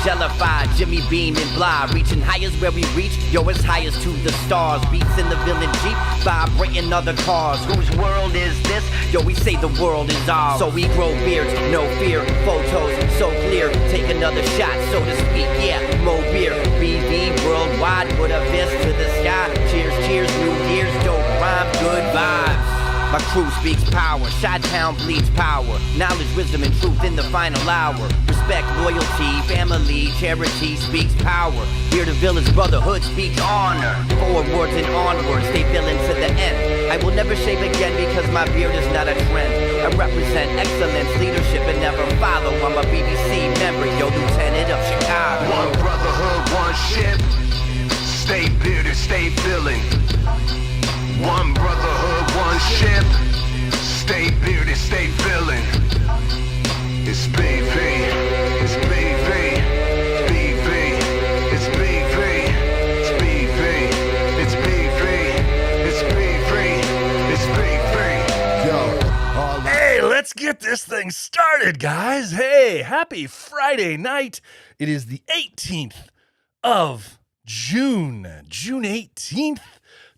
Jellified, Jimmy Beam and Bly, reaching highest where we reach, yo, as high as to the stars. Beats in the villain Jeep, vibrating other cars. Whose world is this? Yo, we say the world is ours. So we grow beards, no fear, photos so clear. Take another shot, so to speak, yeah, more beer. BV worldwide, put a fist to the sky. Cheers, cheers, New Year's, dope rhyme, good vibes. My crew speaks power, Chi-Town bleeds power. Knowledge, wisdom, and truth in the final hour. Respect, loyalty, family, charity speaks power. Here the village brotherhood speaks honor. Forwards and onwards, stay villain to the end. I will never shave again because my beard is not a trend. I represent excellence, leadership, and never follow. I'm a BBC member, yo, lieutenant of Chicago. One brotherhood, one ship. Stay bearded, stay villain. One brotherhood, one ship. Stay bearded, stay villain. It's BV, it's BV, it's BV, it's BV, it's BV, it's BV, it's BV, it's BV. Yo, hey, let's get this thing started, guys. Hey, happy Friday night. It is the 18th of June 18th.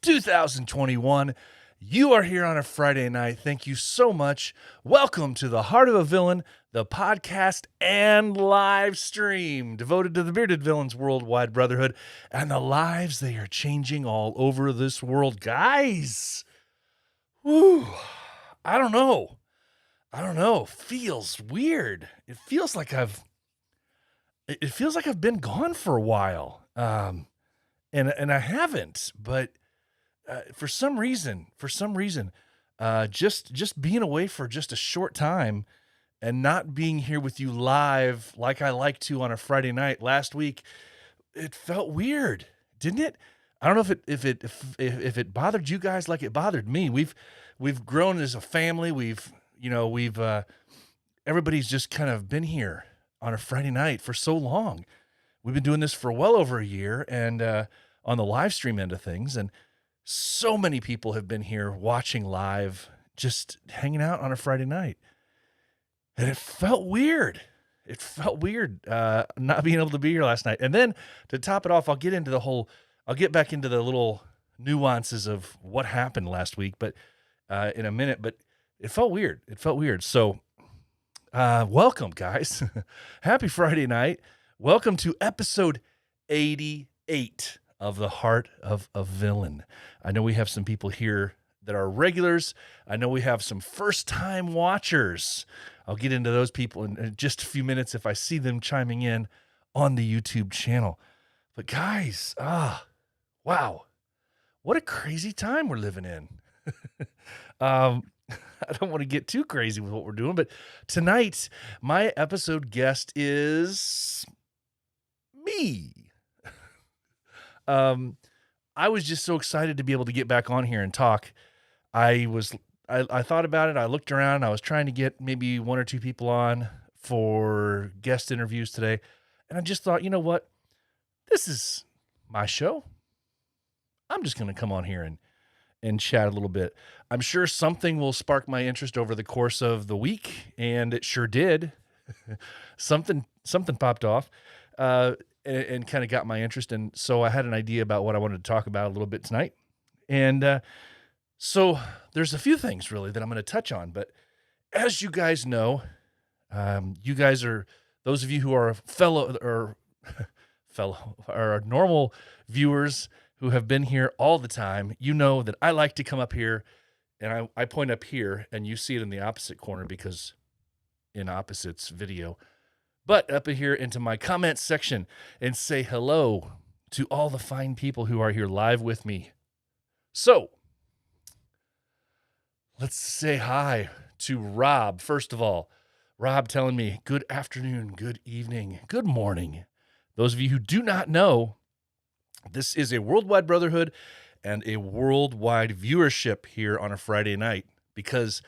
2021. You are here on a Friday night. Thank you so much. Welcome to the Heart of a Villain, the podcast and live stream devoted to the bearded villains worldwide brotherhood and the lives they are changing all over this world. Guys, whew, I don't know. Feels weird. It feels like I've been gone for a while. And I haven't, but for some reason, just being away for just a short time and not being here with you live like I like to on a Friday night last week, it felt weird, didn't it? I don't know if it bothered you guys like it bothered me. We've grown as a family. We've everybody's just kind of been here on a Friday night for so long. We've been doing this for well over a year, and on the live stream end of things, and so many people have been here watching live, just hanging out on a Friday night. And it felt weird. Not being able to be here last night. And then to top it off, I'll get back into the little nuances of what happened last week, but in a minute, but it felt weird. So welcome, guys. Happy Friday night. Welcome to episode 88 of the Heart of a Villain. I know we have some people here that are regulars. I know we have some first-time watchers. I'll get into those people in just a few minutes if I see them chiming in on the YouTube channel. But guys, wow, what a crazy time we're living in. I don't want to get too crazy with what we're doing, but tonight my episode guest is me. I was just so excited to be able to get back on here and talk. I thought about it. I looked around. I was trying to get maybe one or two people on for guest interviews today. And I just thought, you know what? This is my show. I'm just going to come on here and chat a little bit. I'm sure something will spark my interest over the course of the week. And it sure did. something popped off. And kind of got my interest. And so I had an idea about what I wanted to talk about a little bit tonight. And so there's a few things really that I'm going to touch on. But as you guys know, you guys are, those of you who are are normal viewers who have been here all the time, you know that I like to come up here and I point up here and you see it in the opposite corner because in opposites video. But up here into my comments section and say hello to all the fine people who are here live with me. So let's say hi to Rob. First of all, Rob telling me good afternoon, good evening, good morning. Those of you who do not know, this is a worldwide brotherhood and a worldwide viewership here on a Friday night because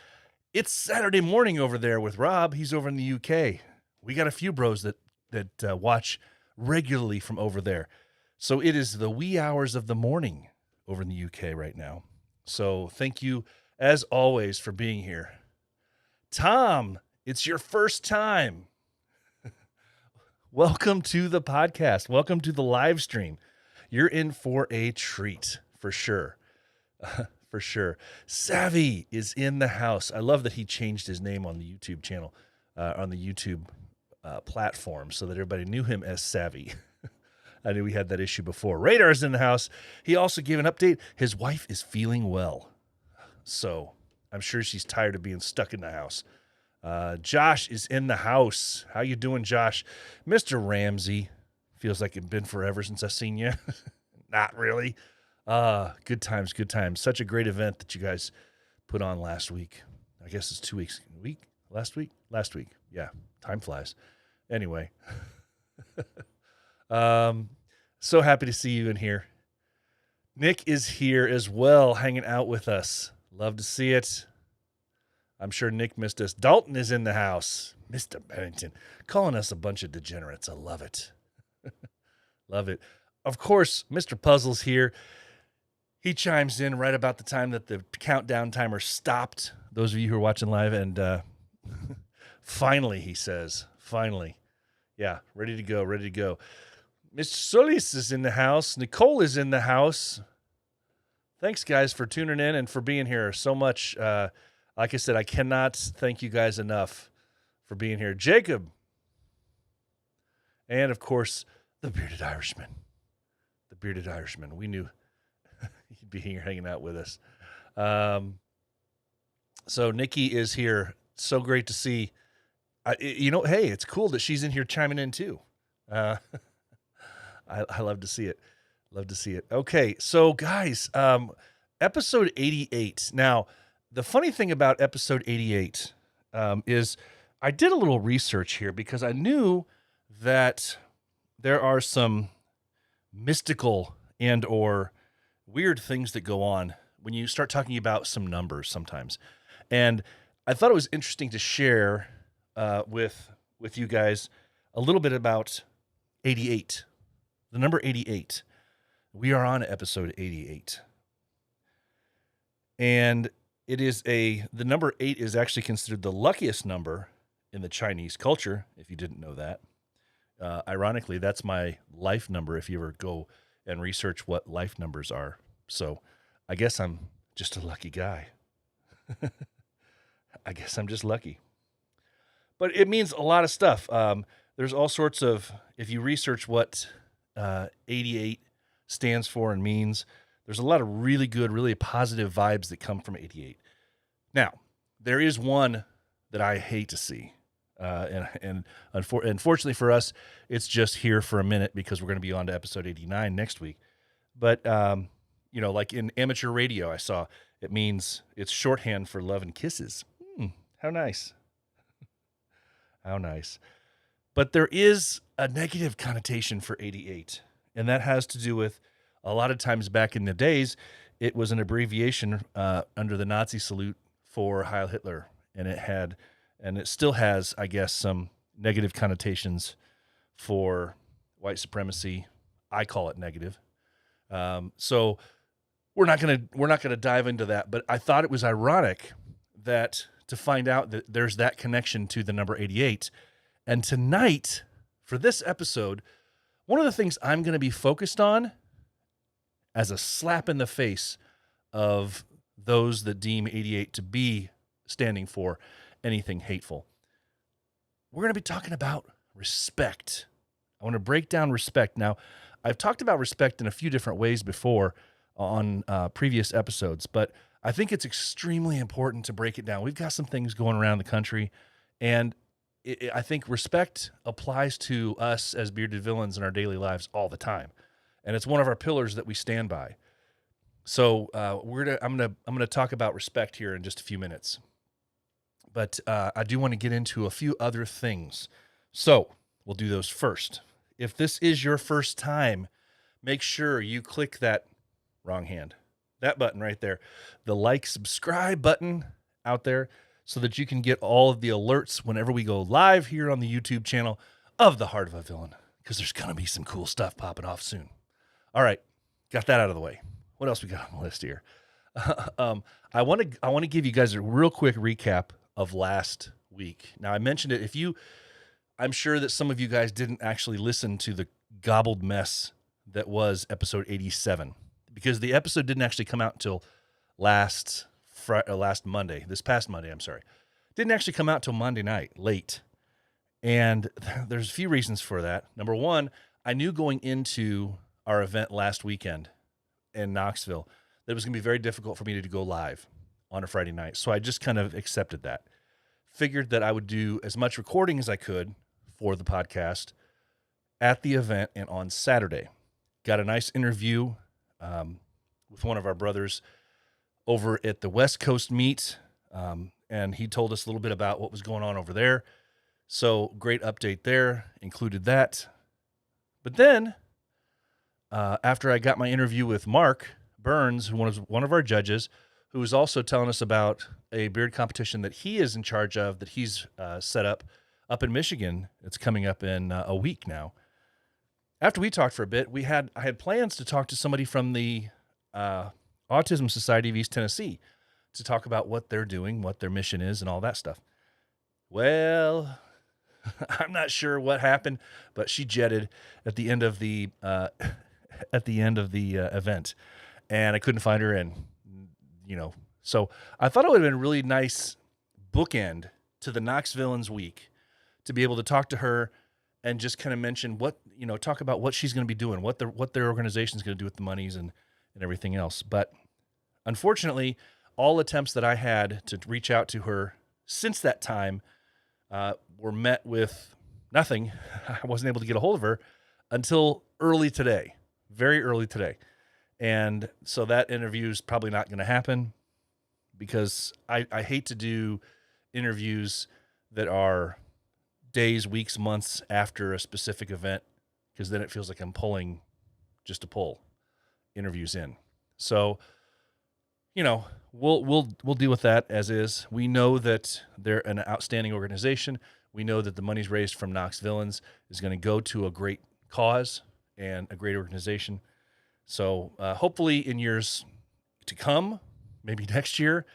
it's Saturday morning over there with Rob. He's over in the UK. We got a few bros that watch regularly from over there. So it is the wee hours of the morning over in the UK right now. So thank you, as always, for being here. Tom, it's your first time. Welcome to the podcast. Welcome to the live stream. You're in for a treat, for sure. For sure. Savvy is in the house. I love that he changed his name on the YouTube channel, on the YouTube platform, so that everybody knew him as Savvy. I knew we had that issue before. Radar's in the house. He also gave an update. His wife is feeling well. So I'm sure she's tired of being stuck in the house. Josh is in the house. How you doing, Josh? Mr. Ramsey. Feels like it's been forever since I've seen you. Not really. Good times, good times. Such a great event that you guys put on last week. I guess it's 2 weeks. Last week? Last week. Yeah. Time flies. Anyway. So happy to see you in here. Nick is here as well, hanging out with us. Love to see it. I'm sure Nick missed us. Dalton is in the house. Mr. Bennington, calling us a bunch of degenerates. I love it. Love it. Of course, Mr. Puzzle's here. He chimes in right about the time that the countdown timer stopped. Those of you who are watching live, and finally, he says, finally. Yeah, ready to go, ready to go. Mr. Solis is in the house. Nicole is in the house. Thanks, guys, for tuning in and for being here so much. Like I said, I cannot thank you guys enough for being here. Jacob. And, of course, the Bearded Irishman. The Bearded Irishman. We knew he'd be here hanging out with us. So Nikki is here. So great to see. Hey, it's cool that she's in here chiming in, too. I love to see it. Love to see it. Okay, so guys, episode 88. Now, the funny thing about episode 88 is I did a little research here because I knew that there are some mystical and or weird things that go on when you start talking about some numbers sometimes. And I thought it was interesting to share with you guys a little bit about 88. The number 88. We are on episode 88. And it is the number 8 is actually considered the luckiest number in the Chinese culture, if you didn't know that. Ironically, that's my life number if you ever go and research what life numbers are. So I guess I'm just a lucky guy. I guess I'm just lucky. But it means a lot of stuff. There's all sorts of, if you research what 88 stands for and means, there's a lot of really good, really positive vibes that come from 88. Now, there is one that I hate to see. And unfortunately for us, it's just here for a minute because we're going to be on to episode 89 next week. But, like in amateur radio, I saw it means it's shorthand for love and kisses. How nice. How nice. But there is a negative connotation for 88, and that has to do with a lot of times back in the days, it was an abbreviation under the Nazi salute for Heil Hitler, and it still has, I guess, some negative connotations for white supremacy. I call it negative. So we're not gonna dive into that, but I thought it was ironic that to find out that there's that connection to the number 88. And tonight, for this episode, one of the things I'm going to be focused on as a slap in the face of those that deem 88 to be standing for anything hateful. We're going to be talking about respect. I want to break down respect. Now, I've talked about respect in a few different ways before on previous episodes, but I think it's extremely important to break it down. We've got some things going around the country, and I think respect applies to us as bearded villains in our daily lives all the time, and it's one of our pillars that we stand by. So I'm gonna talk about respect here in just a few minutes, but I do want to get into a few other things. So we'll do those first. If this is your first time, make sure you click that that button right there, the like, subscribe button out there, so that you can get all of the alerts whenever we go live here on the YouTube channel of The Heart of a Villain, because there's going to be some cool stuff popping off soon. All right, got that out of the way. What else we got on the list here? I want to give you guys a real quick recap of last week. Now I mentioned it. I'm sure that some of you guys didn't actually listen to the gobbled mess that was episode 87, because the episode didn't actually come out until last Monday. This past Monday, I'm sorry, didn't actually come out till Monday night, late. And there's a few reasons for that. Number one, I knew going into our event last weekend in Knoxville that it was going to be very difficult for me to go live on a Friday night. So I just kind of accepted that. Figured that I would do as much recording as I could for the podcast at the event and on Saturday. Got a nice interview with one of our brothers over at the West Coast meet, and he told us a little bit about what was going on over there. So great update there, included that. But then, after I got my interview with Mark Burns, who was one of our judges, who was also telling us about a beard competition that he is in charge of, that he's set up in Michigan. It's coming up in a week now. After we talked for a bit, I had plans to talk to somebody from the Autism Society of East Tennessee to talk about what they're doing, what their mission is, and all that stuff. Well, I'm not sure what happened, but she jetted at the end of the event, and I couldn't find her. And so I thought it would have been a really nice bookend to the Knoxvilleans week to be able to talk to her and just kind of mention talk about what she's going to be doing, what their organization is going to do with the monies and everything else. But unfortunately, all attempts that I had to reach out to her since that time were met with nothing. I wasn't able to get a hold of her until early today, very early today. And so that interview is probably not going to happen, because I hate to do interviews that are days, weeks, months after a specific event, because then it feels like I'm pulling just to pull interviews in. So, we'll deal with that as is. We know that they're an outstanding organization. We know that the monies raised from Knoxvilleans is going to go to a great cause and a great organization. So hopefully in years to come, maybe next year,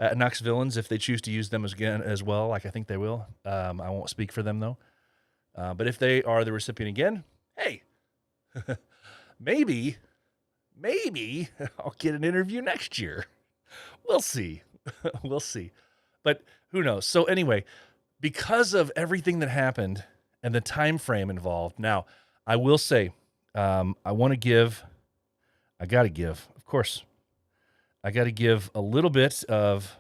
Knoxvilleans, if they choose to use them as well, like I think they will. I won't speak for them though. But if they are the recipient again, hey, maybe I'll get an interview next year. We'll see. We'll see. But who knows? So anyway, because of everything that happened and the time frame involved, now I will say, I got to give a little bit of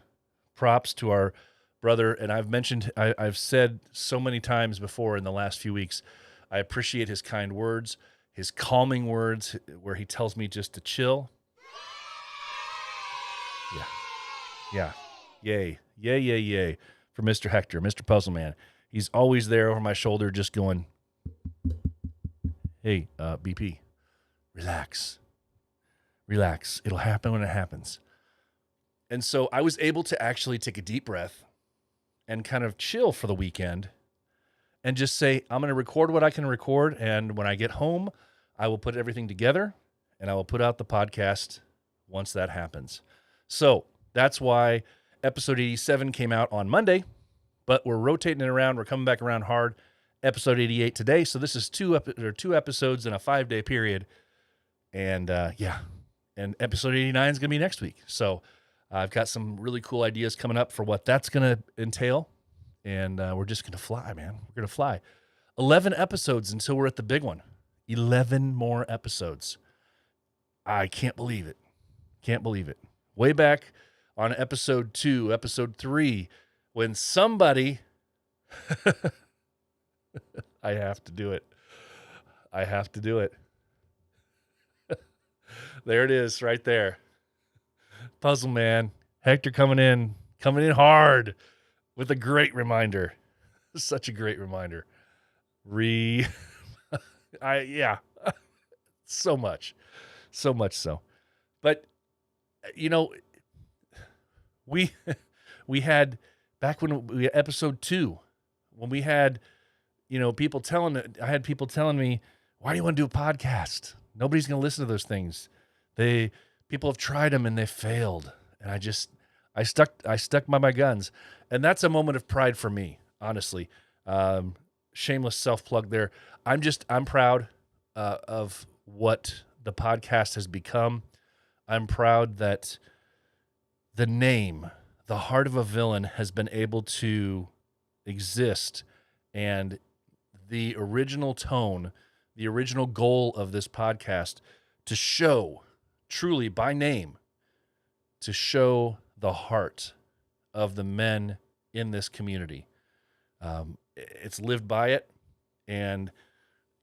props to our brother. And I've said so many times before in the last few weeks, I appreciate his kind words, his calming words, where he tells me just to chill. Yeah. Yay. For Mr. Hector, Mr. Puzzle Man. He's always there over my shoulder just going, hey, BP, relax. It'll happen when it happens. And so I was able to actually take a deep breath and kind of chill for the weekend and just say, I'm going to record what I can record. And when I get home, I will put everything together and I will put out the podcast once that happens. So that's why episode 87 came out on Monday, but we're rotating it around. We're coming back around hard. Episode 88 today. So this is two episodes in a 5-day period. And and episode 89 is going to be next week. So I've got some really cool ideas coming up for what that's going to entail. And we're just going to fly, man. We're going to fly. 11 episodes until we're at the big one. 11 more episodes. I can't believe it. Way back on episode 2, episode 3, when somebody... I have to do it. There it is, right there. Puzzle Man, Hector coming in hard with a great reminder. Such a great reminder. So much so. But we had back when we had episode 2, when we had people telling me, why do you want to do a podcast? Nobody's going to listen to those things. People have tried them and they failed. And I stuck by my guns. And that's a moment of pride for me, honestly. Shameless self-plug there. I'm proud of what the podcast has become. I'm proud that the name, The Heart of a Villain, has been able to exist, and the original tone, the original goal of this podcast, to show truly by name, to show the heart of the men in this community. It's lived by it, and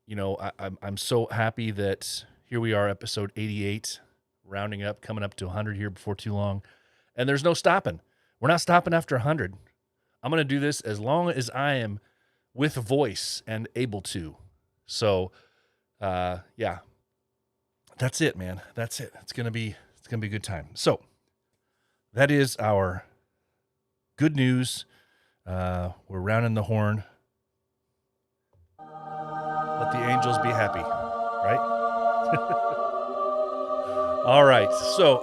I'm so happy that here we are, episode 88, rounding up, coming up to 100 here before too long, and there's no stopping. We're not stopping after 100. I'm going to do this as long as I am with voice and able to. So, yeah, that's it, man. That's it. It's going to be a good time. So that is our good news. We're rounding the horn. Let the angels be happy, right? All right. So,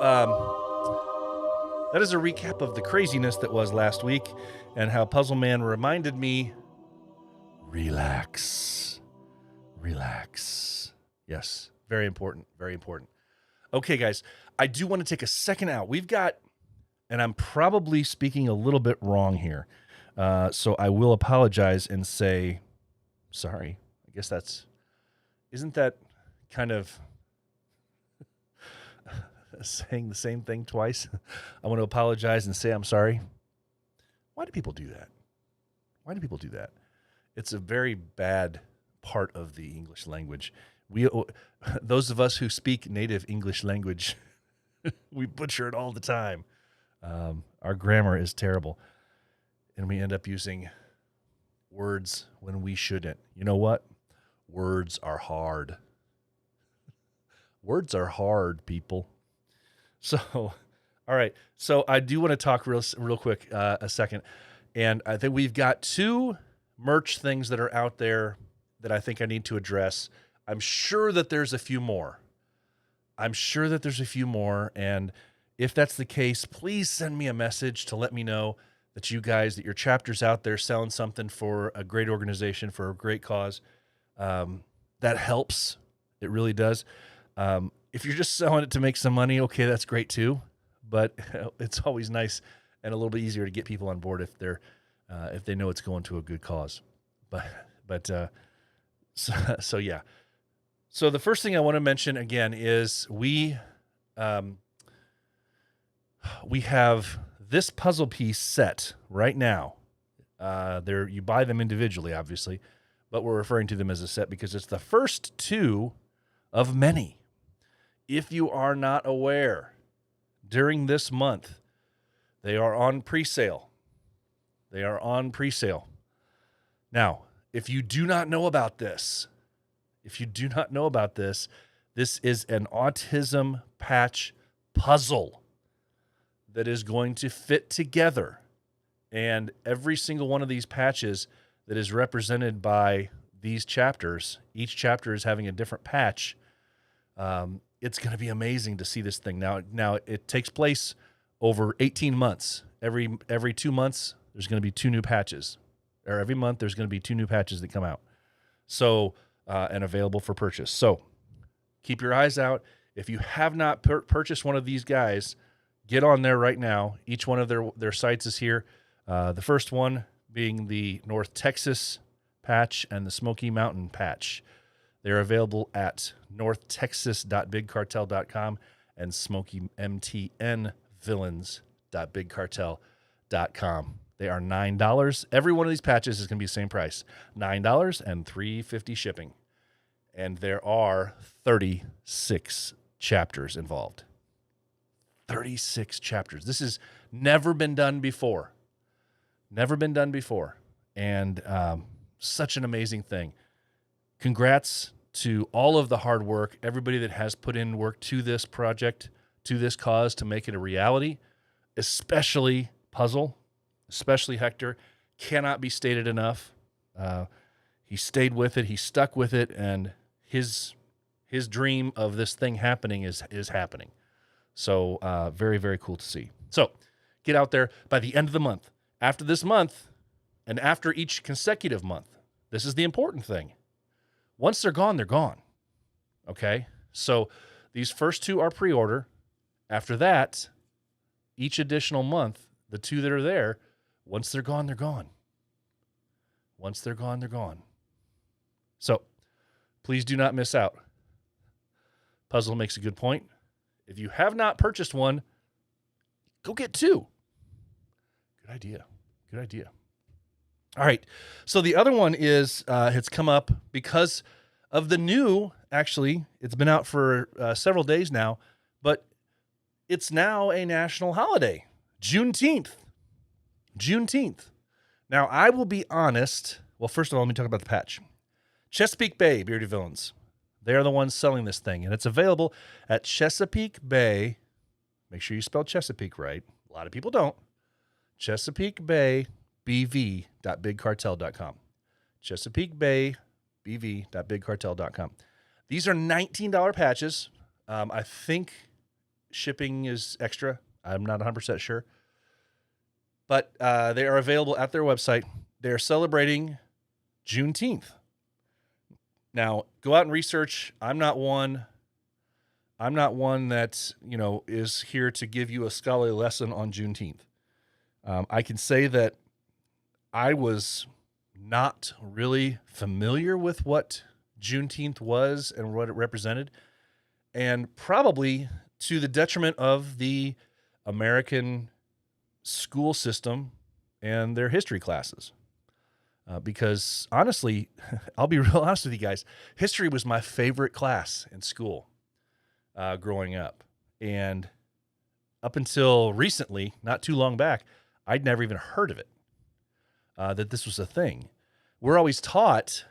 that is a recap of the craziness that was last week and how Puzzle Man reminded me, relax. Yes, very important, very important. Okay, guys, I do want to take a second out. We've got, and I'm probably speaking a little bit wrong here, so I will apologize and say sorry. I guess isn't that kind of saying the same thing twice? I want to apologize and say I'm sorry. Why do people do that? It's a very bad part of the English language. Those of us who speak native English language, we butcher it all the time. Our grammar is terrible, and we end up using words when we shouldn't. You know what? Words are hard. Words are hard, people. So, all right. So I do want to talk real quick a second. And I think we've got 2 merch things that are out there that I think I need to address. I'm sure that there's a few more. And if that's the case, please send me a message to let me know that your chapter's out there selling something for a great organization, for a great cause. That helps. It really does. If you're just selling it to make some money, okay, that's great too. But it's always nice and a little bit easier to get people on board if they know it's going to a good cause. So yeah. So the first thing I want to mention again is we have this puzzle piece set right now. You buy them individually, obviously, but we're referring to them as a set because it's the first 2 of many. If you are not aware, during this month, they are on pre-sale. Now, if you do not know about this, this is an autism patch puzzle that is going to fit together. And every single one of these patches that is represented by these chapters, each chapter is having a different patch. It's going to be amazing to see this thing. Now it takes place over 18 months. Every 2 months, there's going to be 2 new patches. Or every month, there's going to be 2 new patches that come out. So, and available for purchase. So, keep your eyes out. If you have not purchased one of these guys, get on there right now. Each one of their sites is here. The first one being the North Texas patch and the Smoky Mountain patch. They're available at northtexas.bigcartel.com and smokymtnvillains.bigcartel.com. They are $9. Every one of these patches is going to be the same price, $9 and $3.50 shipping. And there are 36 chapters involved. 36 chapters. This has never been done before. And such an amazing thing. Congrats to all of the hard work, everybody that has put in work to this project, to this cause, to make it a reality, especially Puzzle, especially Hector. Cannot be stated enough. He stayed with it. He stuck with it, and his his dream of this thing happening is happening. So very, very cool to see. So get out there by the end of the month. After this month, and after each consecutive month, this is the important thing. Once they're gone, they're gone. Okay? So these first 2 are pre-order. After that, each additional month, the 2 that are there, once they're gone, they're gone. Once they're gone, they're gone. So please do not miss out. Puzzle makes a good point. If you have not purchased one, go get 2. Good idea. Good idea. All right. So the other one is, it's come up because of the new, actually, it's been out for several days now, but it's now a national holiday, Juneteenth. Juneteenth. Now, I will be honest. Well, first of all, let me talk about the patch. Chesapeake Bay Bearded Villains. They're the ones selling this thing, and it's available at Chesapeake Bay. Make sure you spell Chesapeake right. A lot of people don't. Chesapeake Bay BV.bigcartel.com. Chesapeake Bay BV.bigcartel.com. These are $19 patches. I think shipping is extra. I'm not 100% sure. But they are available at their website. They're celebrating Juneteenth. Now, go out and research. I'm not one that, is here to give you a scholarly lesson on Juneteenth. I can say that I was not really familiar with what Juneteenth was and what it represented, and probably to the detriment of the American school system and their history classes. Because honestly, I'll be real honest with you guys, history was my favorite class in school growing up. And up until recently, not too long back, I'd never even heard of it, that this was a thing. We're always taught,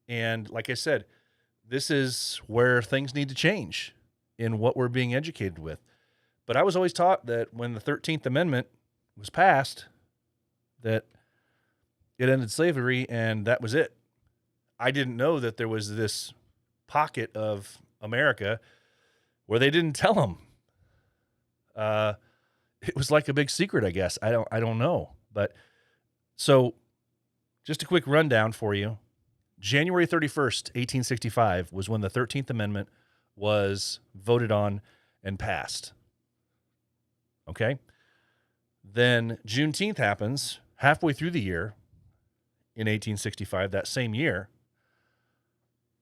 and like I said, this is where things need to change in what we're being educated with. But I was always taught that when the 13th Amendment was passed, that it ended slavery and that was it. I didn't know that there was this pocket of America where they didn't tell them. It was like a big secret, I guess. I don't know. But so just a quick rundown for you. January 31st, 1865 was when the 13th Amendment was voted on and passed. Okay? Then Juneteenth happens halfway through the year in 1865, that same year,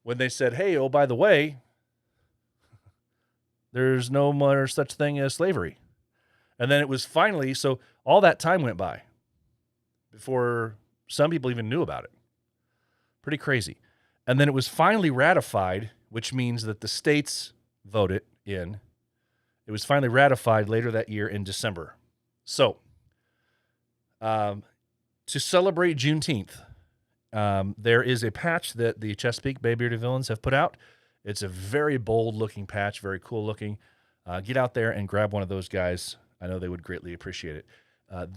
when they said, hey, oh, by the way, there's no more such thing as slavery. And then it was finally, so all that time went by before some people even knew about it. Pretty crazy. And then it was finally ratified, which means that the states voted in. It was finally ratified later that year in December. So, to celebrate Juneteenth, there is a patch that the Chesapeake Bay Bearded Villains have put out. It's a very bold-looking patch, very cool-looking. Get out there and grab one of those guys. I know they would greatly appreciate it.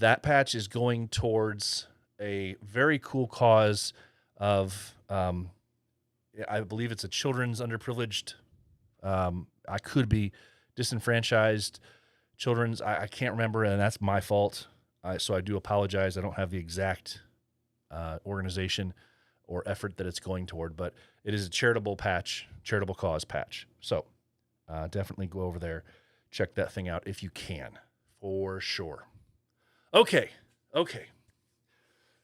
That patch is going towards a very cool cause of, I believe it's a children's underprivileged, I could be disenfranchised children's, I can't remember, and that's my fault. So I do apologize. I don't have the exact organization or effort that it's going toward, but it is a charitable patch, charitable cause patch. So definitely go over there, check that thing out if you can, for sure. Okay.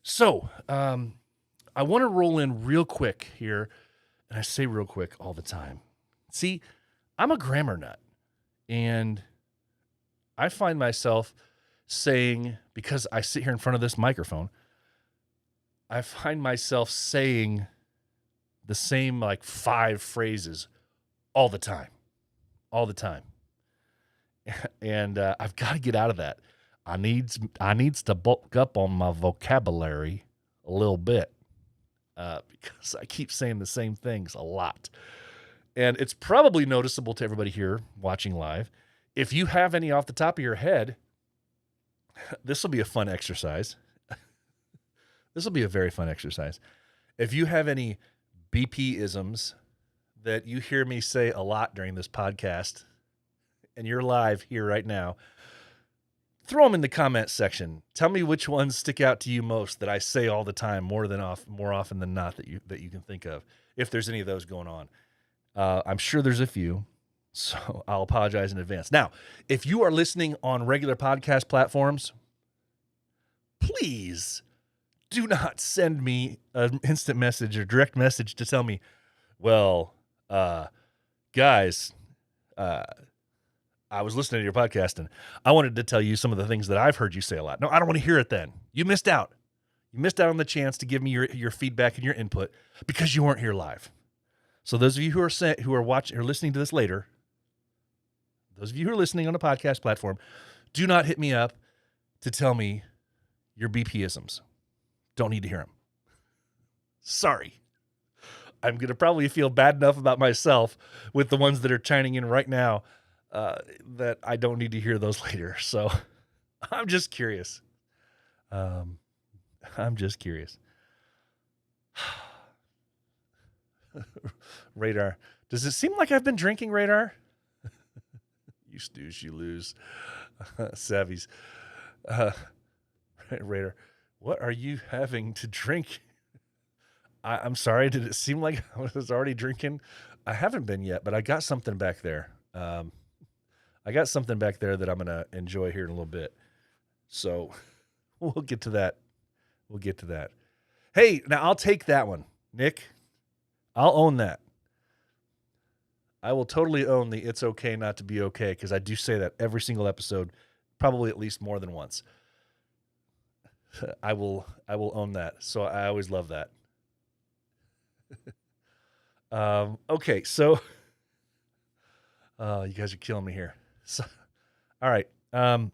So I want to roll in real quick here, and I say real quick all the time. See, I'm a grammar nut, and I find myself saying, because I sit here in front of this microphone, I find myself saying the same 5 phrases all the time. And I've got to get out of that. I needs to bulk up on my vocabulary a little bit because I keep saying the same things a lot. And it's probably noticeable to everybody here watching live. If you have any off the top of your head, this will be a fun exercise. This will be a very fun exercise. If you have any BP-isms that you hear me say a lot during this podcast, and you're live here right now, throw them in the comment section. Tell me which ones stick out to you most that I say all the time, more often than not that you can think of, if there's any of those going on. I'm sure there's a few, so I'll apologize in advance. Now, if you are listening on regular podcast platforms, please do not send me an instant message or direct message to tell me, well, guys, I was listening to your podcast and I wanted to tell you some of the things that I've heard you say a lot. No, I don't want to hear it then. You missed out. You missed out on the chance to give me your feedback and your input because you weren't here live. So those of you who are watching or listening to this later, those of you who are listening on a podcast platform, do not hit me up to tell me your BP-isms. Don't need to hear them. Sorry. I'm going to probably feel bad enough about myself with the ones that are chiming in right now that I don't need to hear those later. So I'm just curious. Radar. Does it seem like I've been drinking, Radar? You snooze, you lose. Savvies. Radar. What are you having to drink? I'm sorry. Did it seem like I was already drinking? I haven't been yet, but I got something back there. I got something back there that I'm going to enjoy here in a little bit. So we'll get to that. Hey, now I'll take that one, Nick. I'll own that. I will totally own the it's okay not to be okay, because I do say that every single episode, probably at least more than once. I will own that. So I always love that. Okay, so you guys are killing me here. So, all right. I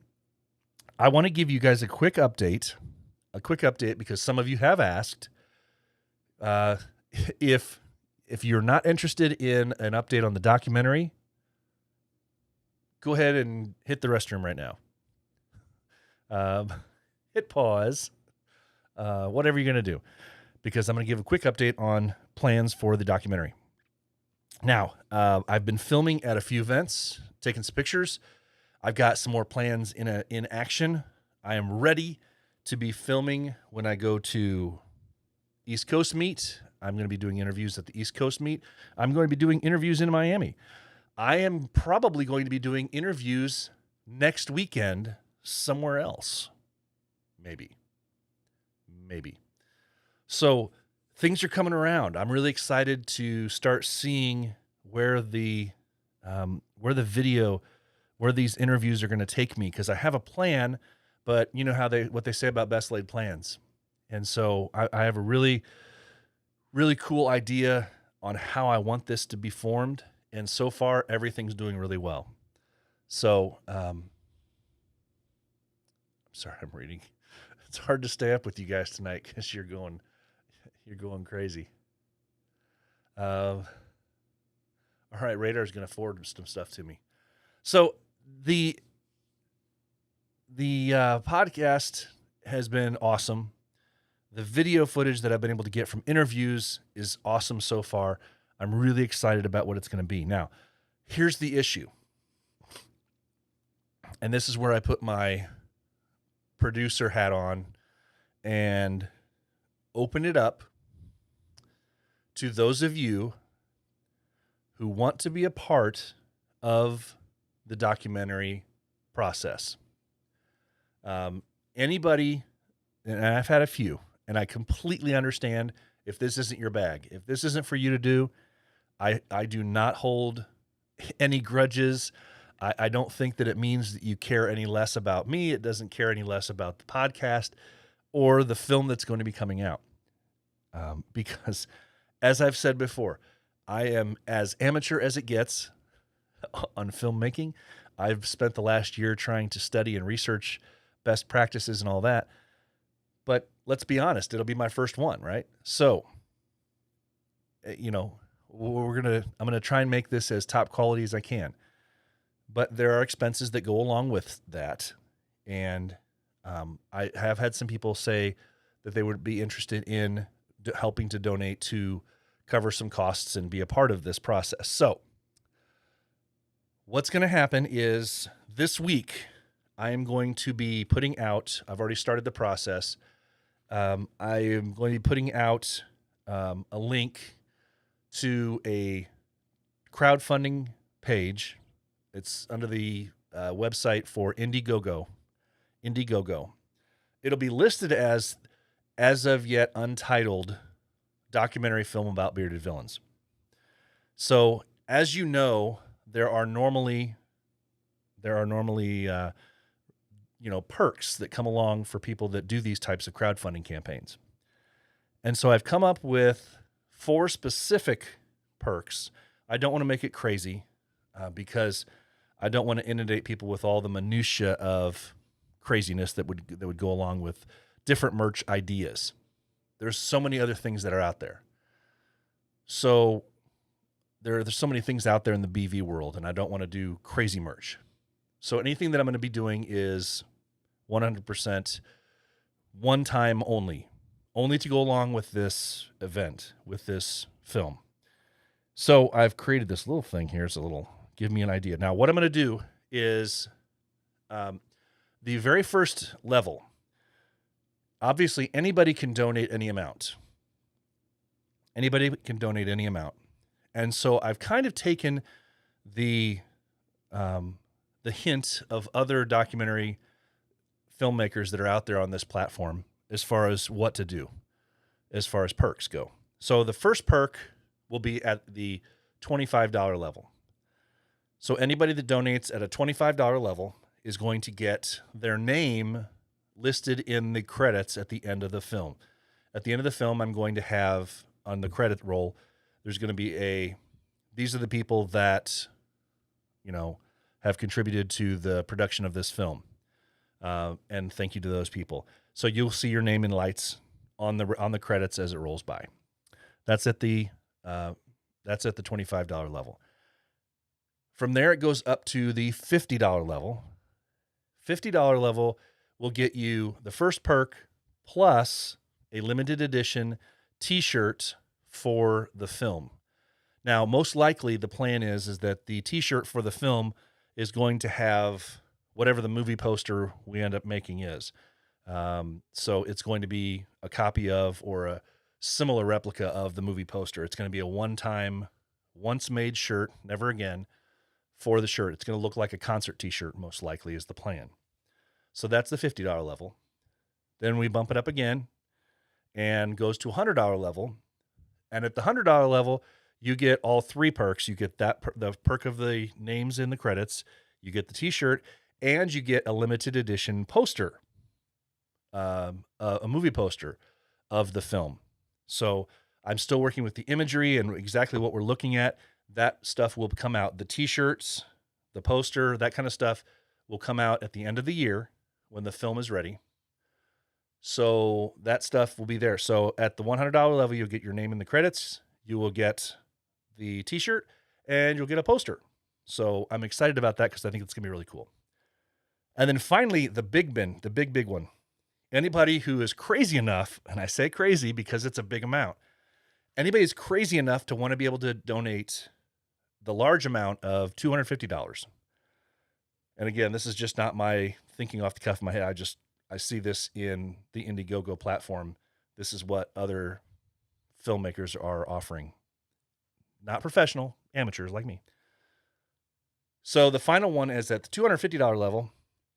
want to give you guys a quick update because some of you have asked if you're not interested in an update on the documentary, go ahead and hit the restroom right now. Hit pause, whatever you're going to do, because I'm going to give a quick update on plans for the documentary. Now, I've been filming at a few events, taking some pictures. I've got some more plans in action. I am ready to be filming when I go to East Coast Meet. I'm going to be doing interviews at the East Coast Meet. I'm going to be doing interviews in Miami. I am probably going to be doing interviews next weekend somewhere else. Maybe. So things are coming around. I'm really excited to start seeing where these interviews are going to take me, because I have a plan, but you know what they say about best laid plans. And so I have a really, really cool idea on how I want this to be formed. And so far, everything's doing really well. So, I'm sorry, I'm reading. It's hard to stay up with you guys tonight because you're going crazy. All right, Radar's going to forward some stuff to me. So the podcast has been awesome. The video footage that I've been able to get from interviews is awesome so far. I'm really excited about what it's going to be. Now, here's the issue. And this is where I put my producer hat on and open it up to those of you who want to be a part of the documentary process. Anybody, and I've had a few, and I completely understand if this isn't your bag. If this isn't for you to do, I do not hold any grudges. I don't think that it means that you care any less about me. It doesn't care any less about the podcast or the film that's going to be coming out. Because, as I've said before, I am as amateur as it gets on filmmaking. I've spent the last year trying to study and research best practices and all that. But let's be honest, it'll be my first one, right? So, I'm going to try and make this as top quality as I can. But there are expenses that go along with that. And I have had some people say that they would be interested in helping to donate to cover some costs and be a part of this process. So what's going to happen is this week, I am going to be putting out, I've already started the process. I am going to be putting out a link to a crowdfunding page. It's under the website for Indiegogo. It'll be listed as of yet untitled documentary film about bearded villains. So, as you know, there are normally perks that come along for people that do these types of crowdfunding campaigns. And so I've come up with 4 specific perks. I don't want to make it crazy because I don't want to inundate people with all the minutia of craziness that would go along with different merch ideas. There's so many other things that are out there. So there's so many things out there in the BV world, and I don't want to do crazy merch. So anything that I'm going to be doing is 100% one time only to go along with this event, with this film. So I've created this little thing here. It's a little, give me an idea. Now, what I'm going to do is the very first level, obviously anybody can donate any amount. Anybody can donate any amount. And so I've kind of taken the hint of other documentary filmmakers that are out there on this platform as far as what to do, as far as perks go. So the first perk will be at the $25 level. So anybody that donates at a $25 level is going to get their name listed in the credits at the end of the film. At the end of the film, I'm going to have on the credit roll, there's going to be these are the people that, have contributed to the production of this film. And thank you to those people. So you'll see your name in lights on the credits as it rolls by. That's at the $25 level. From there, it goes up to the $50 level. $50 level will get you the first perk plus a limited edition T-shirt for the film. Now, most likely the plan is that the T-shirt for the film is going to have whatever the movie poster we end up making is. So it's going to be a copy of or a similar replica of the movie poster. It's going to be a one-time, once-made shirt, never again, for the shirt. It's going to look like a concert T-shirt, most likely, is the plan. So that's the $50 level. Then we bump it up again and goes to $100 level. And at the $100 level, you get all 3 perks. You get the perk of the names in the credits, you get the T-shirt, and you get a limited edition poster, a movie poster of the film. So I'm still working with the imagery and exactly what we're looking at. That stuff will come out. The T-shirts, the poster, that kind of stuff will come out at the end of the year when the film is ready. So that stuff will be there. So at the $100 level, you'll get your name in the credits. You will get the T-shirt and you'll get a poster. So I'm excited about that because I think it's going to be really cool. And then finally, the big one. Anybody who is crazy enough, and I say crazy because it's a big amount. Anybody is crazy enough to want to be able to donate the large amount of $250. And again, this is just not my thinking off the cuff of my head. I see this in the Indiegogo platform. This is what other filmmakers are offering. Not professional, amateurs like me. So the final one is at the $250 level.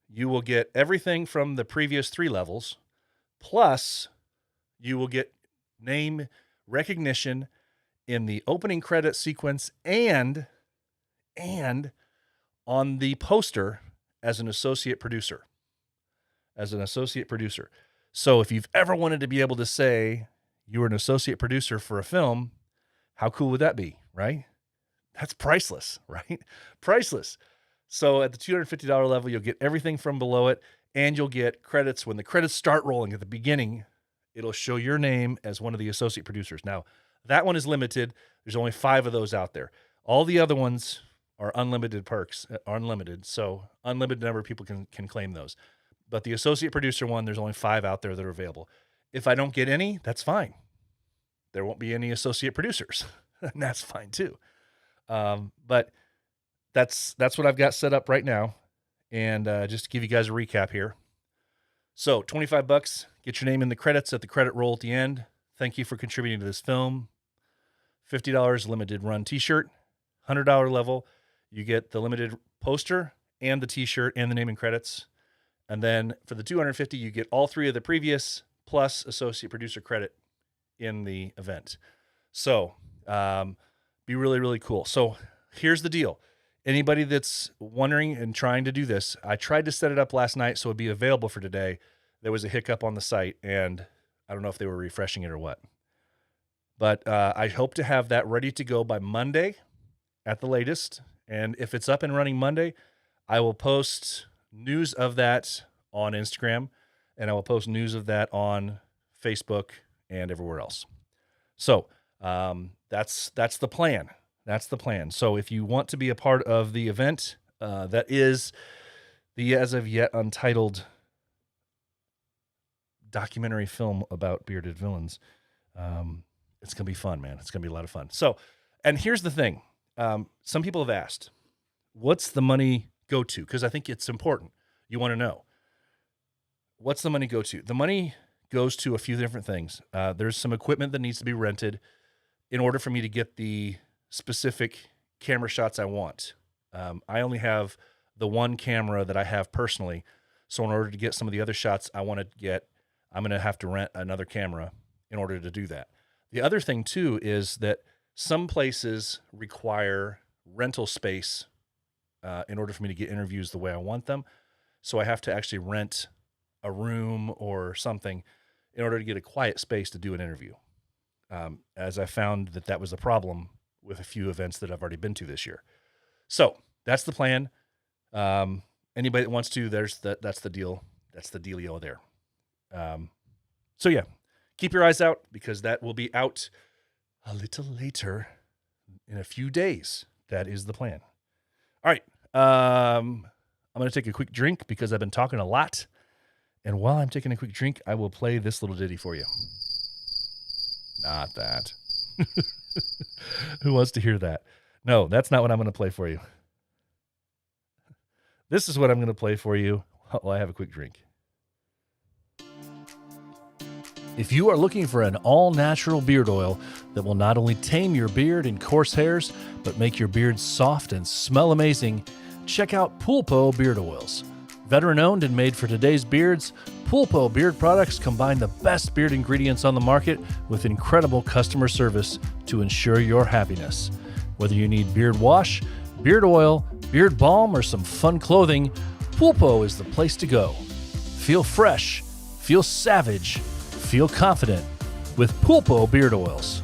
You will get everything from the previous 3 levels, plus you will get name recognition in the opening credit sequence and on the poster as an associate producer. So if you've ever wanted to be able to say you were an associate producer for a film, how cool would that be, right? That's priceless, right? Priceless. So at the $250 level, you'll get everything from below it, and you'll get credits. When the credits start rolling at the beginning, it'll show your name as one of the associate producers. Now, that one is limited. There's only 5 of those out there. All the other ones are unlimited perks, unlimited. So unlimited number of people can claim those. But the associate producer one, there's only 5 out there that are available. If I don't get any, that's fine. there won't be any associate producers, and that's fine too. But that's what I've got set up right now. And just to give you guys a recap here. So $25, get your name in the credits at the credit roll at the end. Thank you for contributing to this film. $50 limited run t-shirt. $100 level, you get the limited poster and the t-shirt and the name and credits. And then for the $250, you get all 3 of the previous plus associate producer credit in the event. So be really, really cool. So here's the deal. Anybody that's wondering and trying to do this, I tried to set it up last night so it'd be available for today. There was a hiccup on the site, and I don't know if they were refreshing it or what. But I hope to have that ready to go by Monday at the latest. And if it's up and running Monday, I will post news of that on Instagram, and I will post news of that on Facebook and everywhere else. So that's the plan. That's the plan. So if you want to be a part of the event, that is the as of yet untitled documentary film about bearded villains. It's going to be fun, man. It's going to be a lot of fun. So, and here's the thing. Some people have asked, what's the money go to? Because I think it's important. You want to know. What's the money go to? The money goes to a few different things. There's some equipment that needs to be rented in order for me to get the specific camera shots I want. I only have the one camera that I have personally. So in order to get some of the other shots I want to get, I'm going to have to rent another camera in order to do that. The other thing too is that some places require rental space in order for me to get interviews the way I want them. So I have to actually rent a room or something in order to get a quiet space to do an interview. As I found that was a problem with a few events that I've already been to this year. So that's the plan. Anybody that wants to, that's the deal. That's the dealio there. So yeah, keep your eyes out because that will be out a little later in a few days. That is the plan. All right. I'm going to take a quick drink because I've been talking a lot. And while I'm taking a quick drink, I will play this little ditty for you. Not that. Who wants to hear that? No, that's not what I'm going to play for you. This is what I'm going to play for you while I have a quick drink. If you are looking for an all-natural beard oil that will not only tame your beard and coarse hairs, but make your beard soft and smell amazing, check out Pulpo Beard Oils. Veteran-owned and made for today's beards, Pulpo beard products combine the best beard ingredients on the market with incredible customer service to ensure your happiness. Whether you need beard wash, beard oil, beard balm, or some fun clothing, Pulpo is the place to go. Feel fresh, feel savage, feel confident with Pulpo Beard Oils.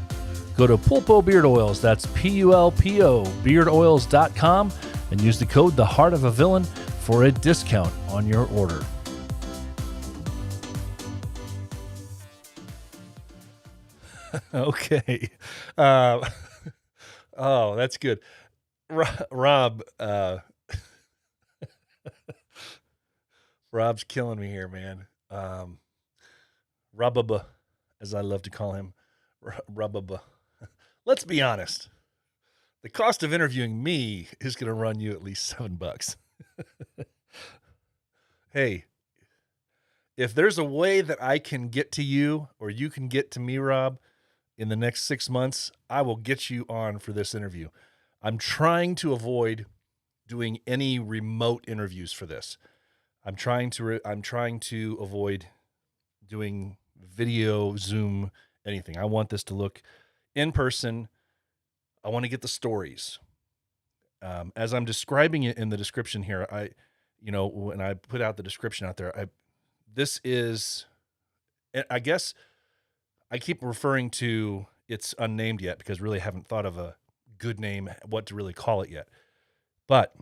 Go to Pulpo Beard Oils, that's Pulpo beardoils.com, and use the code The Heart of a Villain for a discount on your order. Okay. Oh, that's good. Rob, Rob's killing me here, man. Rubaba, as I love to call him. Rubaba. Let's be honest. The cost of interviewing me is going to run you at least $7. Hey, if there's a way that I can get to you or you can get to me, Rob, in the next 6 months, I will get you on for this interview. I'm trying to avoid doing any remote interviews for this. I'm trying to avoid doing video, Zoom, anything. I want this to look in person. I want to get the stories. As I'm describing it in the description here, when I put out the description out there, I guess I keep referring to it's unnamed yet because really haven't thought of a good name, what to really call it yet. But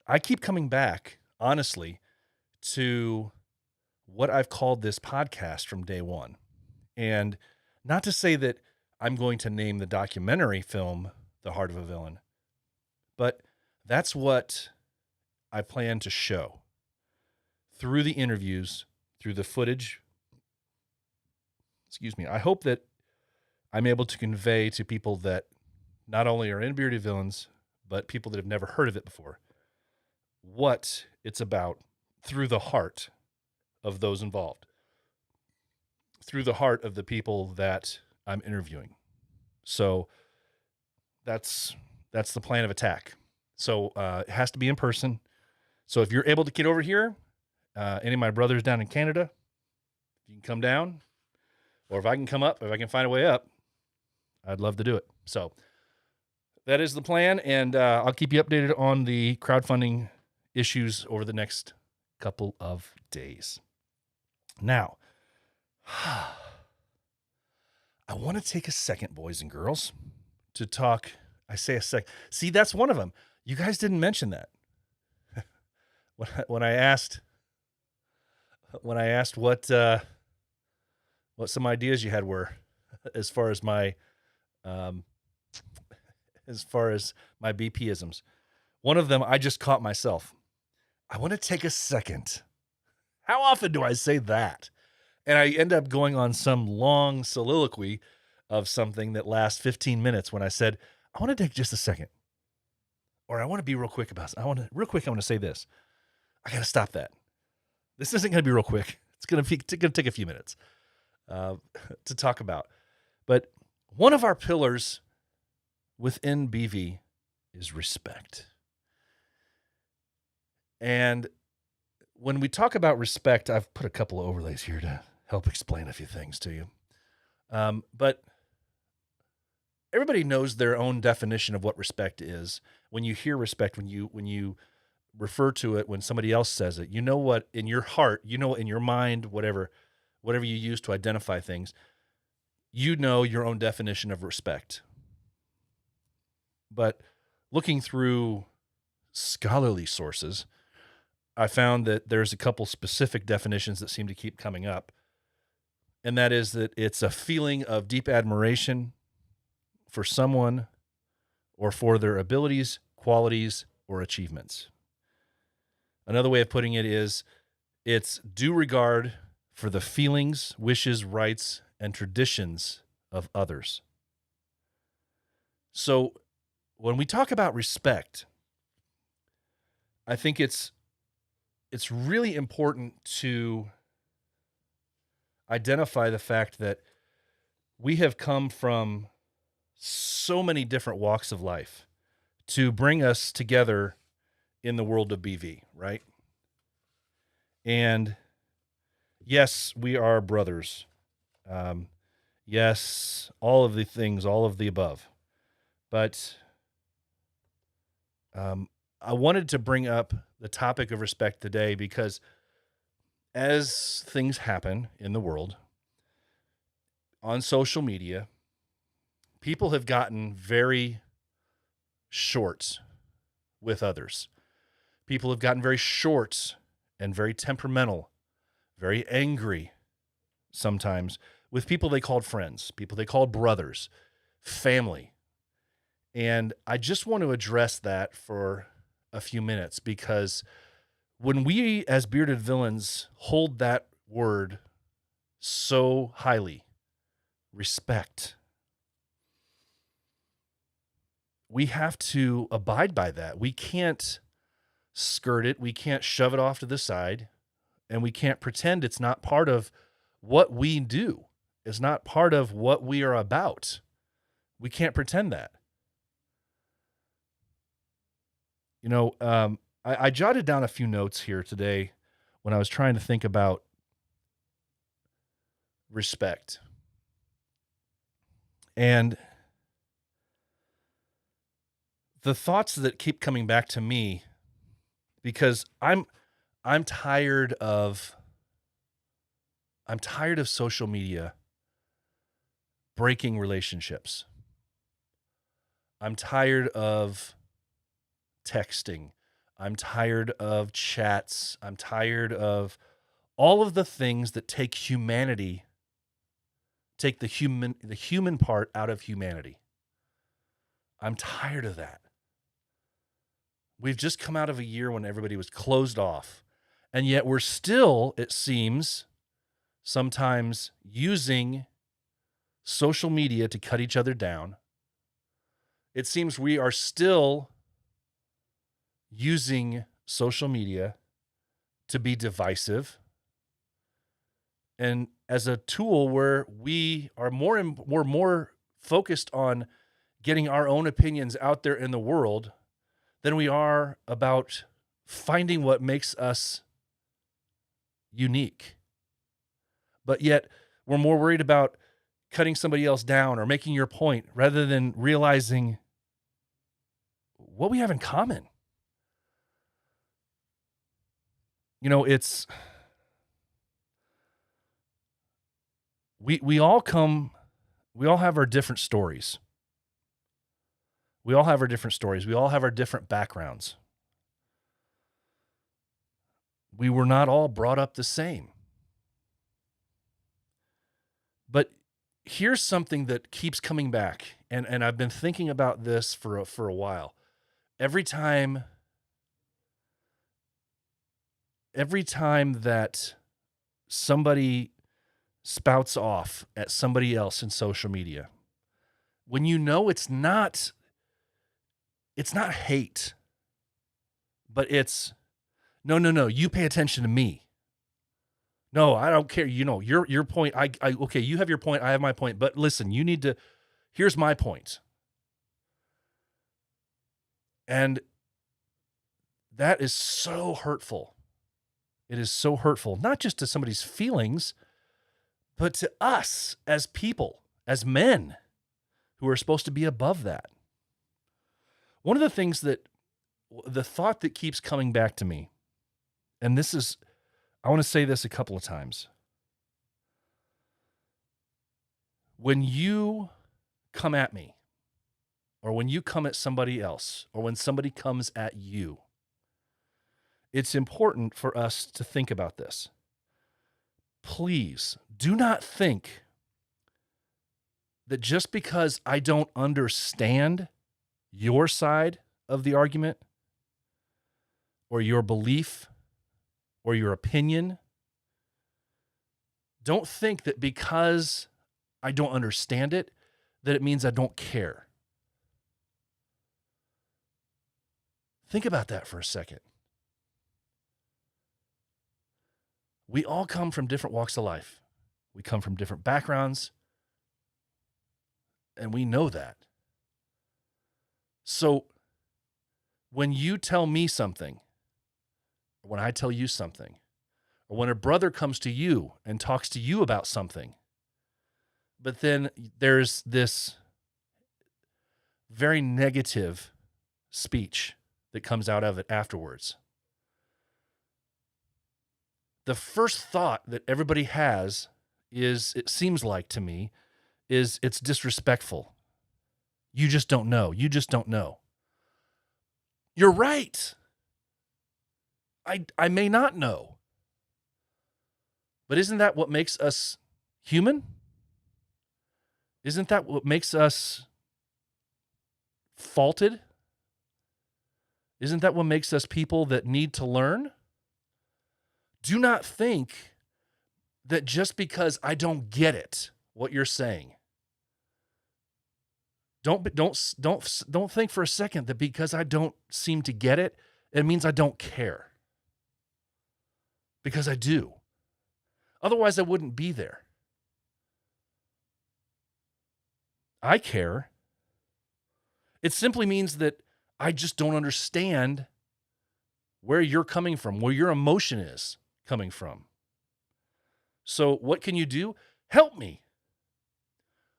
I keep coming back, honestly, to what I've called this podcast from day one. And not to say that I'm going to name the documentary film The Heart of a Villain, but that's what I plan to show through the interviews, through the footage. Excuse me. I hope that I'm able to convey to people that not only are in Bearded Villains, but people that have never heard of it before, what it's about through the heart of those involved, through the heart of the people that I'm interviewing. So that's the plan of attack. So it has to be in person. So if you're able to get over here, any of my brothers down in Canada, you can come down, or if I can come up, if I can find a way up, I'd love to do it. So that is the plan, and I'll keep you updated on the crowdfunding issues over the next couple of days. Now, I want to take a second, boys and girls, to talk. I say a sec. See, that's one of them. You guys didn't mention that. When I asked what some ideas you had were, as far as my BP-isms, one of them I just caught myself. I want to take a second. How often do I say that? And I end up going on some long soliloquy of something that lasts 15 minutes when I said, I want to take just a second. Or I want to be real quick about it. I want to say this. I got to stop that. This isn't going to be real quick. It's going to take a few minutes to talk about. But one of our pillars within BV is respect. And when we talk about respect, I've put a couple of overlays here to help explain a few things to you. But everybody knows their own definition of what respect is. When you hear respect, when you refer to it, when somebody else says it, you know what in your heart, you know in your mind, whatever you use to identify things, you know your own definition of respect. But looking through scholarly sources, I found that there's a couple specific definitions that seem to keep coming up. And that is that it's a feeling of deep admiration for someone or for their abilities, qualities, or achievements. Another way of putting it is it's due regard for the feelings, wishes, rights, and traditions of others. So when we talk about respect, I think it's really important to identify the fact that we have come from so many different walks of life to bring us together in the world of BV, right? And yes, we are brothers. Yes, all of the things, all of the above. But I wanted to bring up the topic of respect today because as things happen in the world, on social media, people have gotten very short with others. People have gotten very short and very temperamental, very angry sometimes with people they called friends, people they called brothers, family. And I just want to address that for a few minutes because when we as Bearded Villains hold that word so highly, respect, we have to abide by that. We can't skirt it. We can't shove it off to the side, and we can't pretend it's not part of what we do. It's not part of what we are about. We can't pretend that. You know, I jotted down a few notes here today when I was trying to think about respect. And the thoughts that keep coming back to me, because I'm tired of social media breaking relationships. I'm tired of texting. I'm tired of chats. I'm tired of all of the things that take the human part out of humanity. I'm tired of that. We've just come out of a year when everybody was closed off, and yet we're still, it seems, sometimes using social media to cut each other down. It seems we are still using social media to be divisive and as a tool where we're more focused on getting our own opinions out there in the world than we are about finding what makes us unique. But yet we're more worried about cutting somebody else down or making your point rather than realizing what we have in common. You know, it's we all have our different stories. We all have our different stories. We all have our different backgrounds. We were not all brought up the same. But here's something that keeps coming back, and I've been thinking about this for a while. Every time that somebody spouts off at somebody else in social media, when you know it's not hate, but it's no, you pay attention to me. No, I don't care. You know, your point, okay, you have your point, I have my point, but listen, here's my point. And that is so hurtful. It is so hurtful, not just to somebody's feelings, but to us as people, as men who are supposed to be above that. One of the things the thought that keeps coming back to me, and I want to say this a couple of times. When you come at me, or when you come at somebody else, or when somebody comes at you, it's important for us to think about this. Please do not think that just because I don't understand your side of the argument, or your belief, or your opinion, don't think that because I don't understand it, that it means I don't care. Think about that for a second. We all come from different walks of life. We come from different backgrounds, and we know that. So when you tell me something, or when I tell you something, or when a brother comes to you and talks to you about something, but then there's this very negative speech that comes out of it afterwards, the first thought that everybody has is, it seems like to me, is it's disrespectful. You just don't know. You just don't know. You're right. I may not know. But isn't that what makes us human? Isn't that what makes us faulted? Isn't that what makes us people that need to learn? Do not think that just because I don't get it, what you're saying, don't think for a second that because I don't seem to get it, it means I don't care. Because I do. Otherwise, I wouldn't be there. I care. It simply means that I just don't understand where you're coming from, where your emotion is coming from. So what can you do? Help me.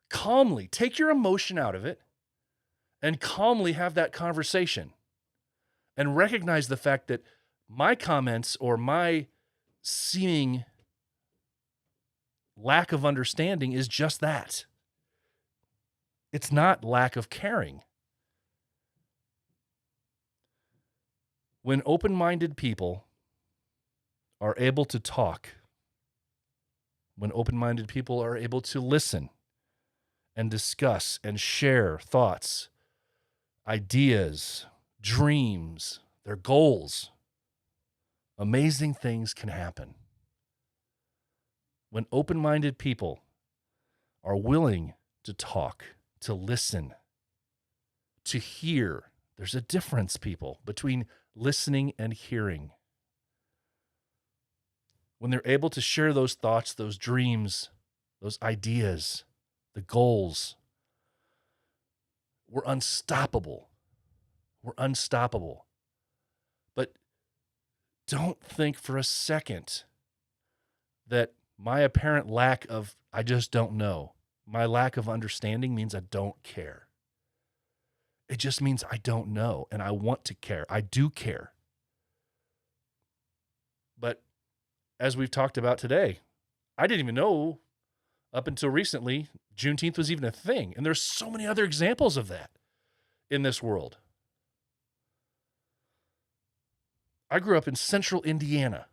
Calmly take your emotion out of it and calmly have that conversation and recognize the fact that my comments or my seeming lack of understanding is just that. It's not lack of caring. When open-minded people are able to talk, when open-minded people are able to listen and discuss and share thoughts, ideas, dreams, their goals, amazing things can happen. When open-minded people are willing to talk, to listen, to hear. There's a difference, people, between listening and hearing. When they're able to share those thoughts, those dreams, those ideas, the goals, we're unstoppable. We're unstoppable. But don't think for a second that my apparent lack of, I just don't know, my lack of understanding means I don't care. It just means I don't know, and I want to care. I do care. But as we've talked about today, I didn't even know up until recently Juneteenth was even a thing. And there's so many other examples of that in this world. I grew up in central Indiana.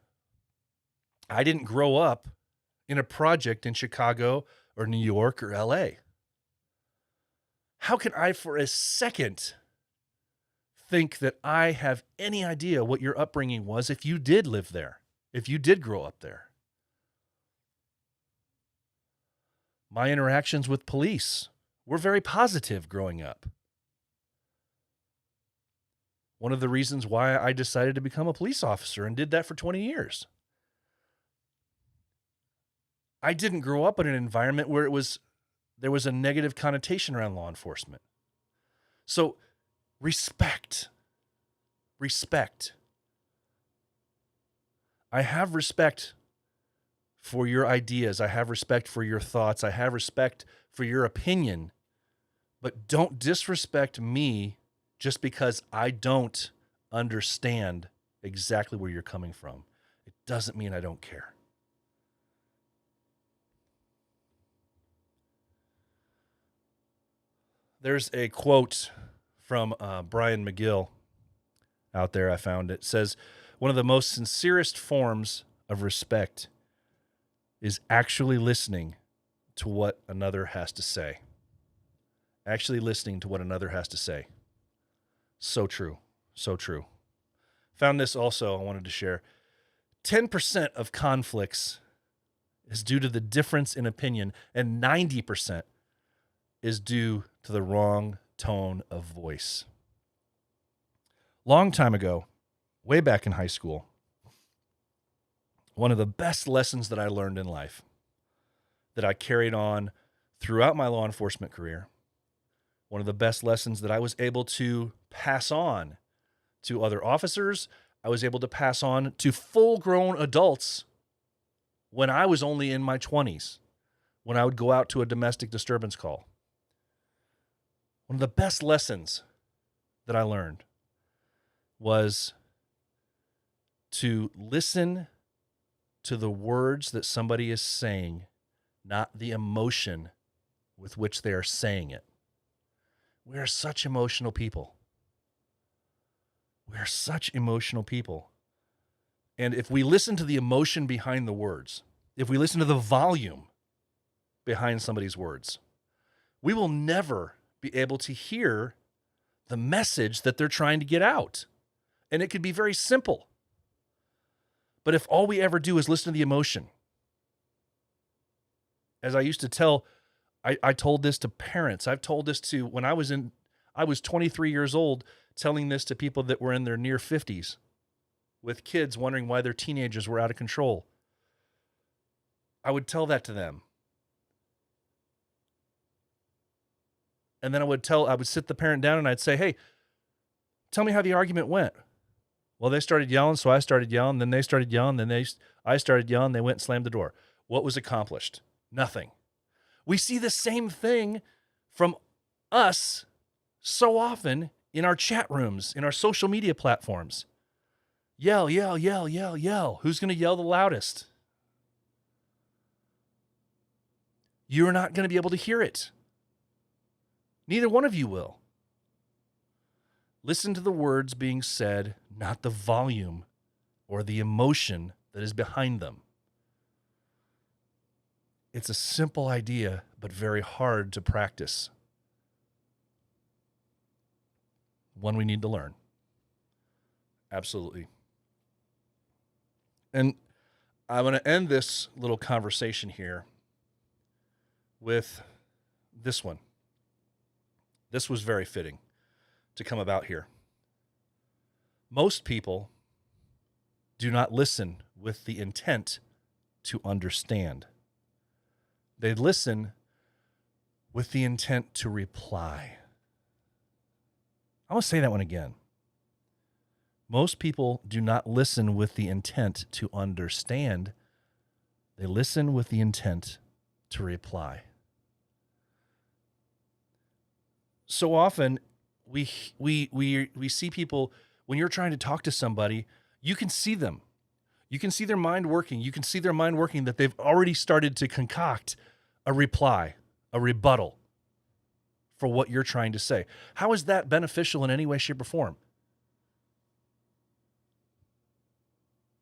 I didn't grow up in a project in Chicago or New York or LA. How can I for a second think that I have any idea what your upbringing was if you did live there, if you did grow up there? My interactions with police were very positive growing up. One of the reasons why I decided to become a police officer and did that for 20 years. I didn't grow up in an environment where there was a negative connotation around law enforcement. So respect. I have respect for your ideas. I have respect for your thoughts. I have respect for your opinion. But don't disrespect me just because I don't understand exactly where you're coming from. It doesn't mean I don't care. There's a quote from Brian McGill out there. I found it. It says, one of the most sincerest forms of respect is actually listening to what another has to say. Actually listening to what another has to say. So true. So true. Found this also, I wanted to share. 10% of conflicts is due to the difference in opinion, and 90% is due to the wrong tone of voice. Long time ago, way back in high school, one of the best lessons that I learned in life that I carried on throughout my law enforcement career, one of the best lessons that I was able to pass on to other officers, I was able to pass on to full-grown adults when I was only in my 20s, when I would go out to a domestic disturbance call. One of the best lessons that I learned was to listen to the words that somebody is saying, not the emotion with which they are saying it. We are such emotional people. We are such emotional people. And if we listen to the emotion behind the words, if we listen to the volume behind somebody's words, we will never be able to hear the message that they're trying to get out. And it could be very simple. But if all we ever do is listen to the emotion, as I used to tell, I told this to parents. I've told this to, when I was 23 years old, telling this to people that were in their near 50s with kids wondering why their teenagers were out of control. I would tell that to them. And then I would sit the parent down and I'd say, hey, tell me how the argument went. Well, they started yelling, so I started yelling, then they started yelling, I started yelling, they went and slammed the door. What was accomplished? Nothing. We see the same thing from us so often in our chat rooms, in our social media platforms. Yell, yell, yell, yell, yell. Who's going to yell the loudest? You're not going to be able to hear it. Neither one of you will. Listen to the words being said, not the volume or the emotion that is behind them. It's a simple idea, but very hard to practice. One we need to learn. Absolutely. And I'm going to end this little conversation here with this one. This was very fitting to come about here. Most people do not listen with the intent to understand. They listen with the intent to reply. I want to say that one again. Most people do not listen with the intent to understand. They listen with the intent to reply. So often we see people, when you're trying to talk to somebody, you can see them. You can see their mind working. You can see their mind working that they've already started to concoct a reply, a rebuttal for what you're trying to say. How is that beneficial in any way, shape, or form?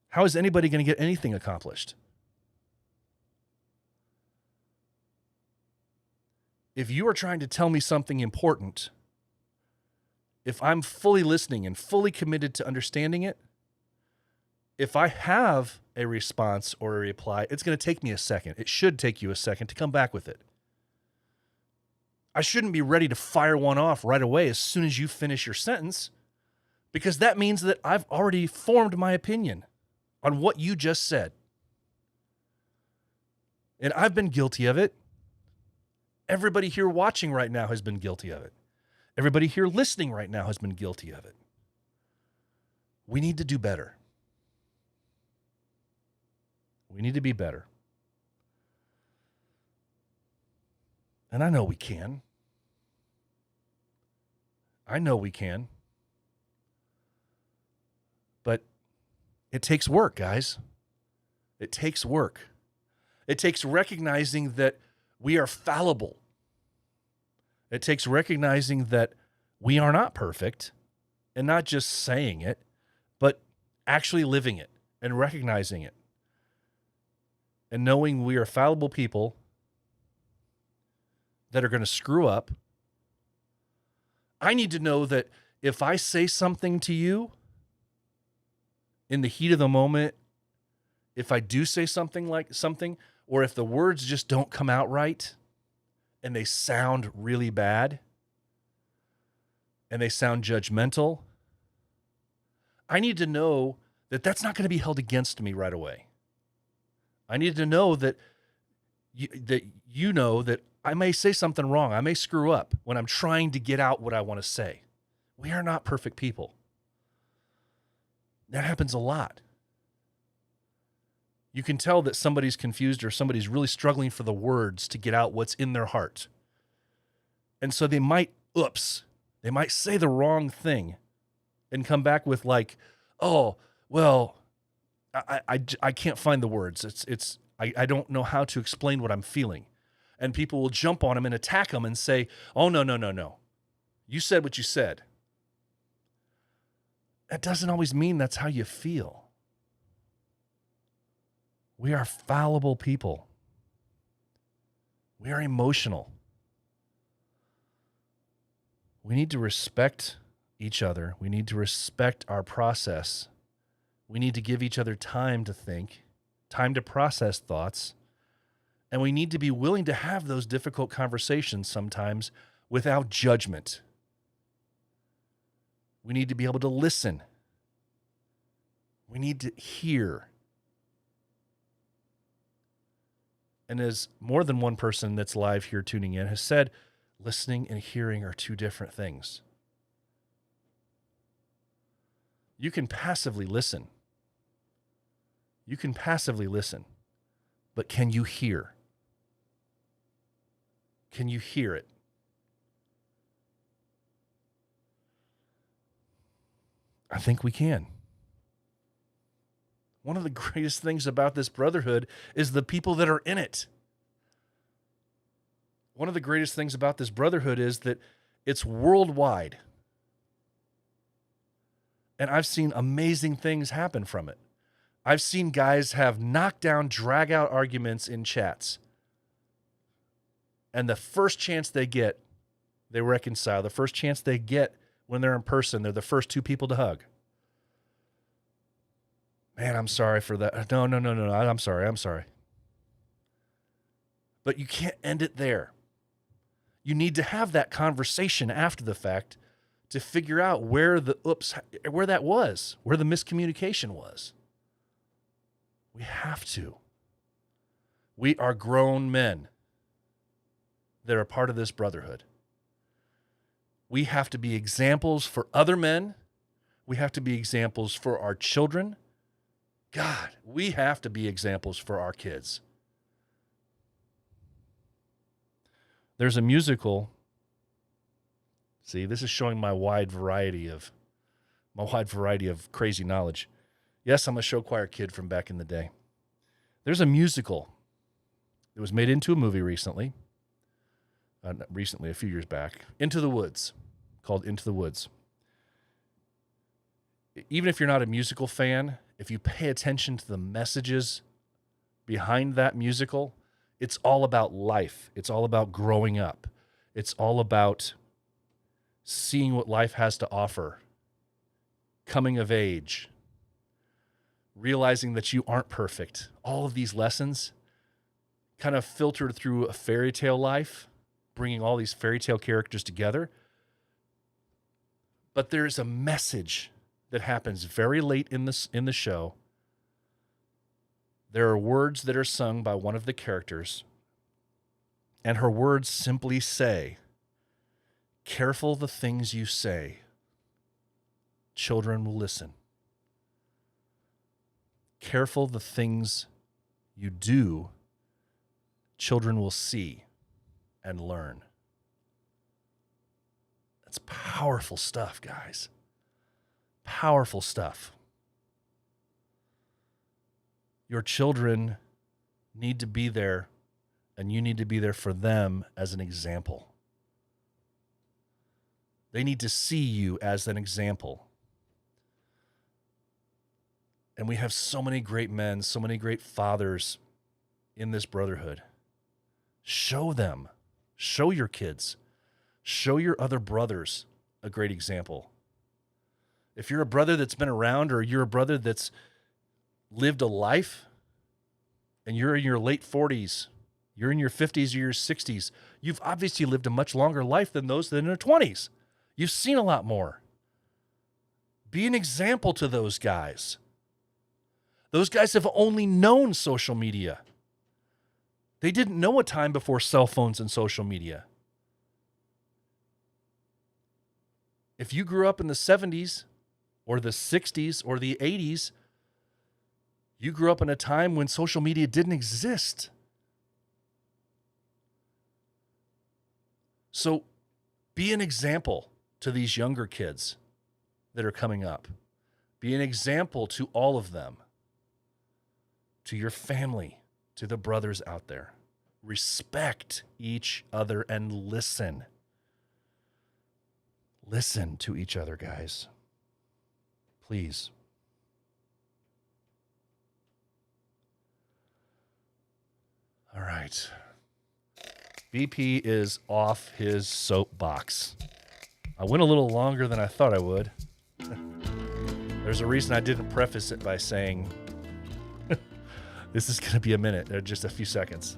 How is anybody going to get anything accomplished? If you are trying to tell me something important, if I'm fully listening and fully committed to understanding it, if I have a response or a reply, it's going to take me a second. It should take you a second to come back with it. I shouldn't be ready to fire one off right away as soon as you finish your sentence, because that means that I've already formed my opinion on what you just said. And I've been guilty of it. Everybody here watching right now has been guilty of it. Everybody here listening right now has been guilty of it. We need to do better. We need to be better. And I know we can. I know we can. But it takes work, guys. It takes work. It takes recognizing that we are fallible. It takes recognizing that we are not perfect, and not just saying it, but actually living it and recognizing it. And knowing we are fallible people that are going to screw up. I need to know that if I say something to you in the heat of the moment, if I do say something, or if the words just don't come out right and they sound really bad and they sound judgmental, I need to know that that's not going to be held against me right away. I need to know that you know that I may say something wrong. I may screw up when I'm trying to get out what I want to say. We are not perfect people. That happens a lot. You can tell that somebody's confused or somebody's really struggling for the words to get out what's in their heart. And so they might say the wrong thing and come back with like, oh, well, I can't find the words. I don't know how to explain what I'm feeling. And people will jump on them and attack them and say, oh, no. You said what you said. That doesn't always mean that's how you feel. We are fallible people. We are emotional. We need to respect each other. We need to respect our process. We need to give each other time to think, time to process thoughts, and we need to be willing to have those difficult conversations sometimes without judgment. We need to be able to listen. We need to hear. And as more than one person that's live here tuning in has said, listening and hearing are two different things. You can passively listen. But can you hear? Can you hear it? I think we can. One of the greatest things about this brotherhood is the people that are in it. One of the greatest things about this brotherhood is that it's worldwide. And I've seen amazing things happen from it. I've seen guys have knockdown, drag-out arguments in chats. And the first chance they get, they reconcile. The first chance they get when they're in person, they're the first two people to hug. Man, I'm sorry for that. No. I'm sorry. But you can't end it there. You need to have that conversation after the fact to figure out where that was, where the miscommunication was. We have to. We are grown men that are part of this brotherhood. We have to be examples for other men. We have to be examples for our children. God, we have to be examples for our kids. There's a musical. See, this is showing my wide variety of crazy knowledge. Yes, I'm a show choir kid from back in the day. There's a musical that was made into a movie recently. Not recently, a few years back. Into the Woods, called Into the Woods. Even if you're not a musical fan, if you pay attention to the messages behind that musical, it's all about life. It's all about growing up. It's all about seeing what life has to offer, coming of age, realizing that you aren't perfect. All of these lessons kind of filtered through a fairy tale life, bringing all these fairy tale characters together. But there's a message that happens very late in the show. There are words that are sung by one of the characters, and her words simply say, "Careful the things you say. Children will listen. Careful the things you do. Children will see and learn." That's powerful stuff, guys. Powerful stuff. Your children need to be there, and you need to be there for them as an example. They need to see you as an example. And we have so many great men, so many great fathers in this brotherhood. Show them. Show your kids. Show your other brothers a great example. If you're a brother that's been around, or you're a brother that's lived a life, and you're in your late 40s, you're in your 50s or your 60s, you've obviously lived a much longer life than those that are in their 20s. You've seen a lot more. Be an example to those guys. Those guys have only known social media. They didn't know a time before cell phones and social media. If you grew up in the 70s or the 60s or the 80s, you grew up in a time when social media didn't exist. So be an example to these younger kids that are coming up. Be an example to all of them, to your family, to the brothers out there. Respect each other and listen. Listen to each other, guys. Please. All right. BP is off his soapbox. I went a little longer than I thought I would. There's a reason I didn't preface it by saying this is going to be a minute, or just a few seconds.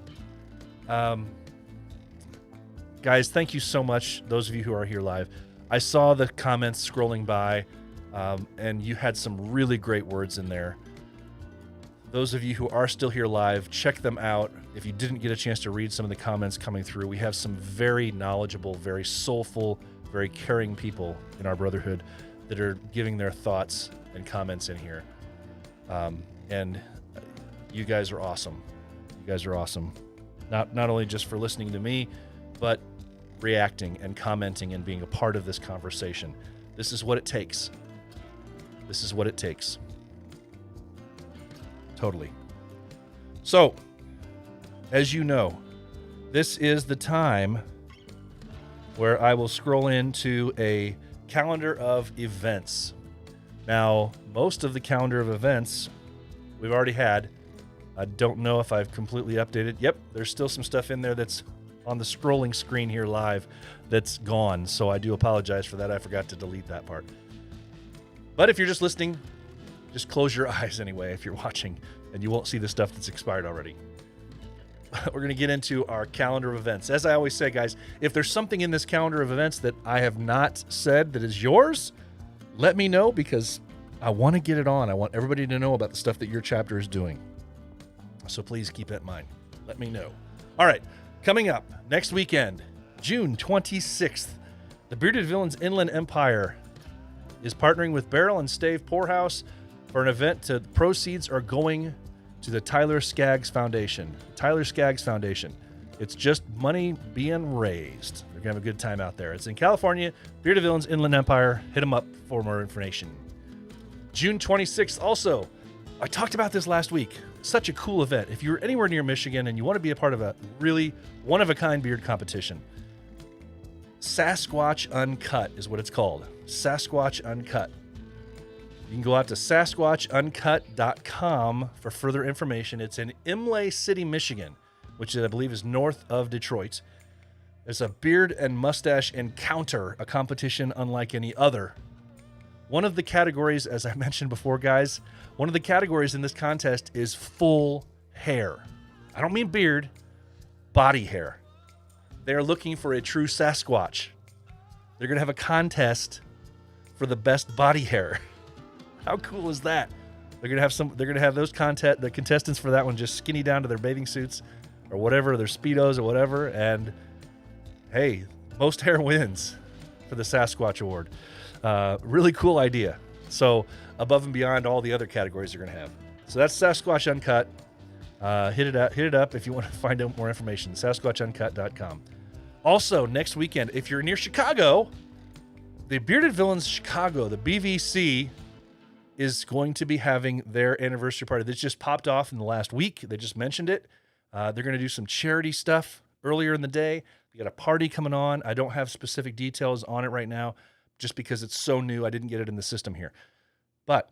Guys, thank you so much, those of you who are here live. I saw the comments scrolling by, and you had some really great words in there. Those of you who are still here live, check them out. If you didn't get a chance to read some of the comments coming through, we have some very knowledgeable, very soulful, very caring people in our brotherhood that are giving their thoughts and comments in here. And you guys are awesome. You guys are awesome. Not only just for listening to me, but reacting and commenting and being a part of this conversation. This is what it takes. This is what it takes. Totally. So, as you know, this is the time where I will scroll into a calendar of events. Now, most of the calendar of events we've already had. I don't know if I've completely updated. Yep, there's still some stuff in there that's on the scrolling screen here live that's gone. So I do apologize for that. I forgot to delete that part. But if you're just listening, just close your eyes anyway if you're watching, and you won't see the stuff that's expired already. we're going to get into our calendar of events. As I always say, guys, if there's something in this calendar of events that I have not said that is yours, let me know, because I want to get it on. I want everybody to know about the stuff that your chapter is doing. So please keep that in mind. Let me know. All right, coming up next weekend, June 26th, the Bearded Villains Inland Empire is partnering with Barrel and Stave Poorhouse for an event. Proceeds are going to the Tyler Skaggs Foundation. Tyler Skaggs Foundation. It's just money being raised. They're going to have a good time out there. It's in California. Bearded Villains Inland Empire. Hit them up for more information. June 26th also. I talked about this last week. Such a cool event. If you're anywhere near Michigan and you want to be a part of a really one-of-a-kind beard competition, Sasquatch Uncut is what it's called. Sasquatch Uncut. You can go out to SasquatchUncut.com for further information. It's in Imlay City, Michigan, which I believe is north of Detroit. It's a beard and mustache encounter, a competition unlike any other. One of the categories, as I mentioned before, guys, one of the categories in this contest is full hair. I don't mean beard, body hair. They're looking for a true Sasquatch. They're going to have a contest for the best body hair. How cool is that? They're going to have those the contestants for that one just skinny down to their bathing suits or whatever, their Speedos or whatever, and hey, most hair wins for the Sasquatch Award. Really cool idea. So above and beyond all the other categories they're going to have. So that's Sasquatch Uncut. Hit it up if you want to find out more information. SasquatchUncut.com. Also, next weekend, if you're near Chicago, the Bearded Villains Chicago, the BVC, is going to be having their anniversary party. This just popped off in the last week. They just mentioned it. They're going to do some charity stuff earlier in the day. They got a party coming on. I don't have specific details on it right now, just because it's so new. I didn't get it in the system here. But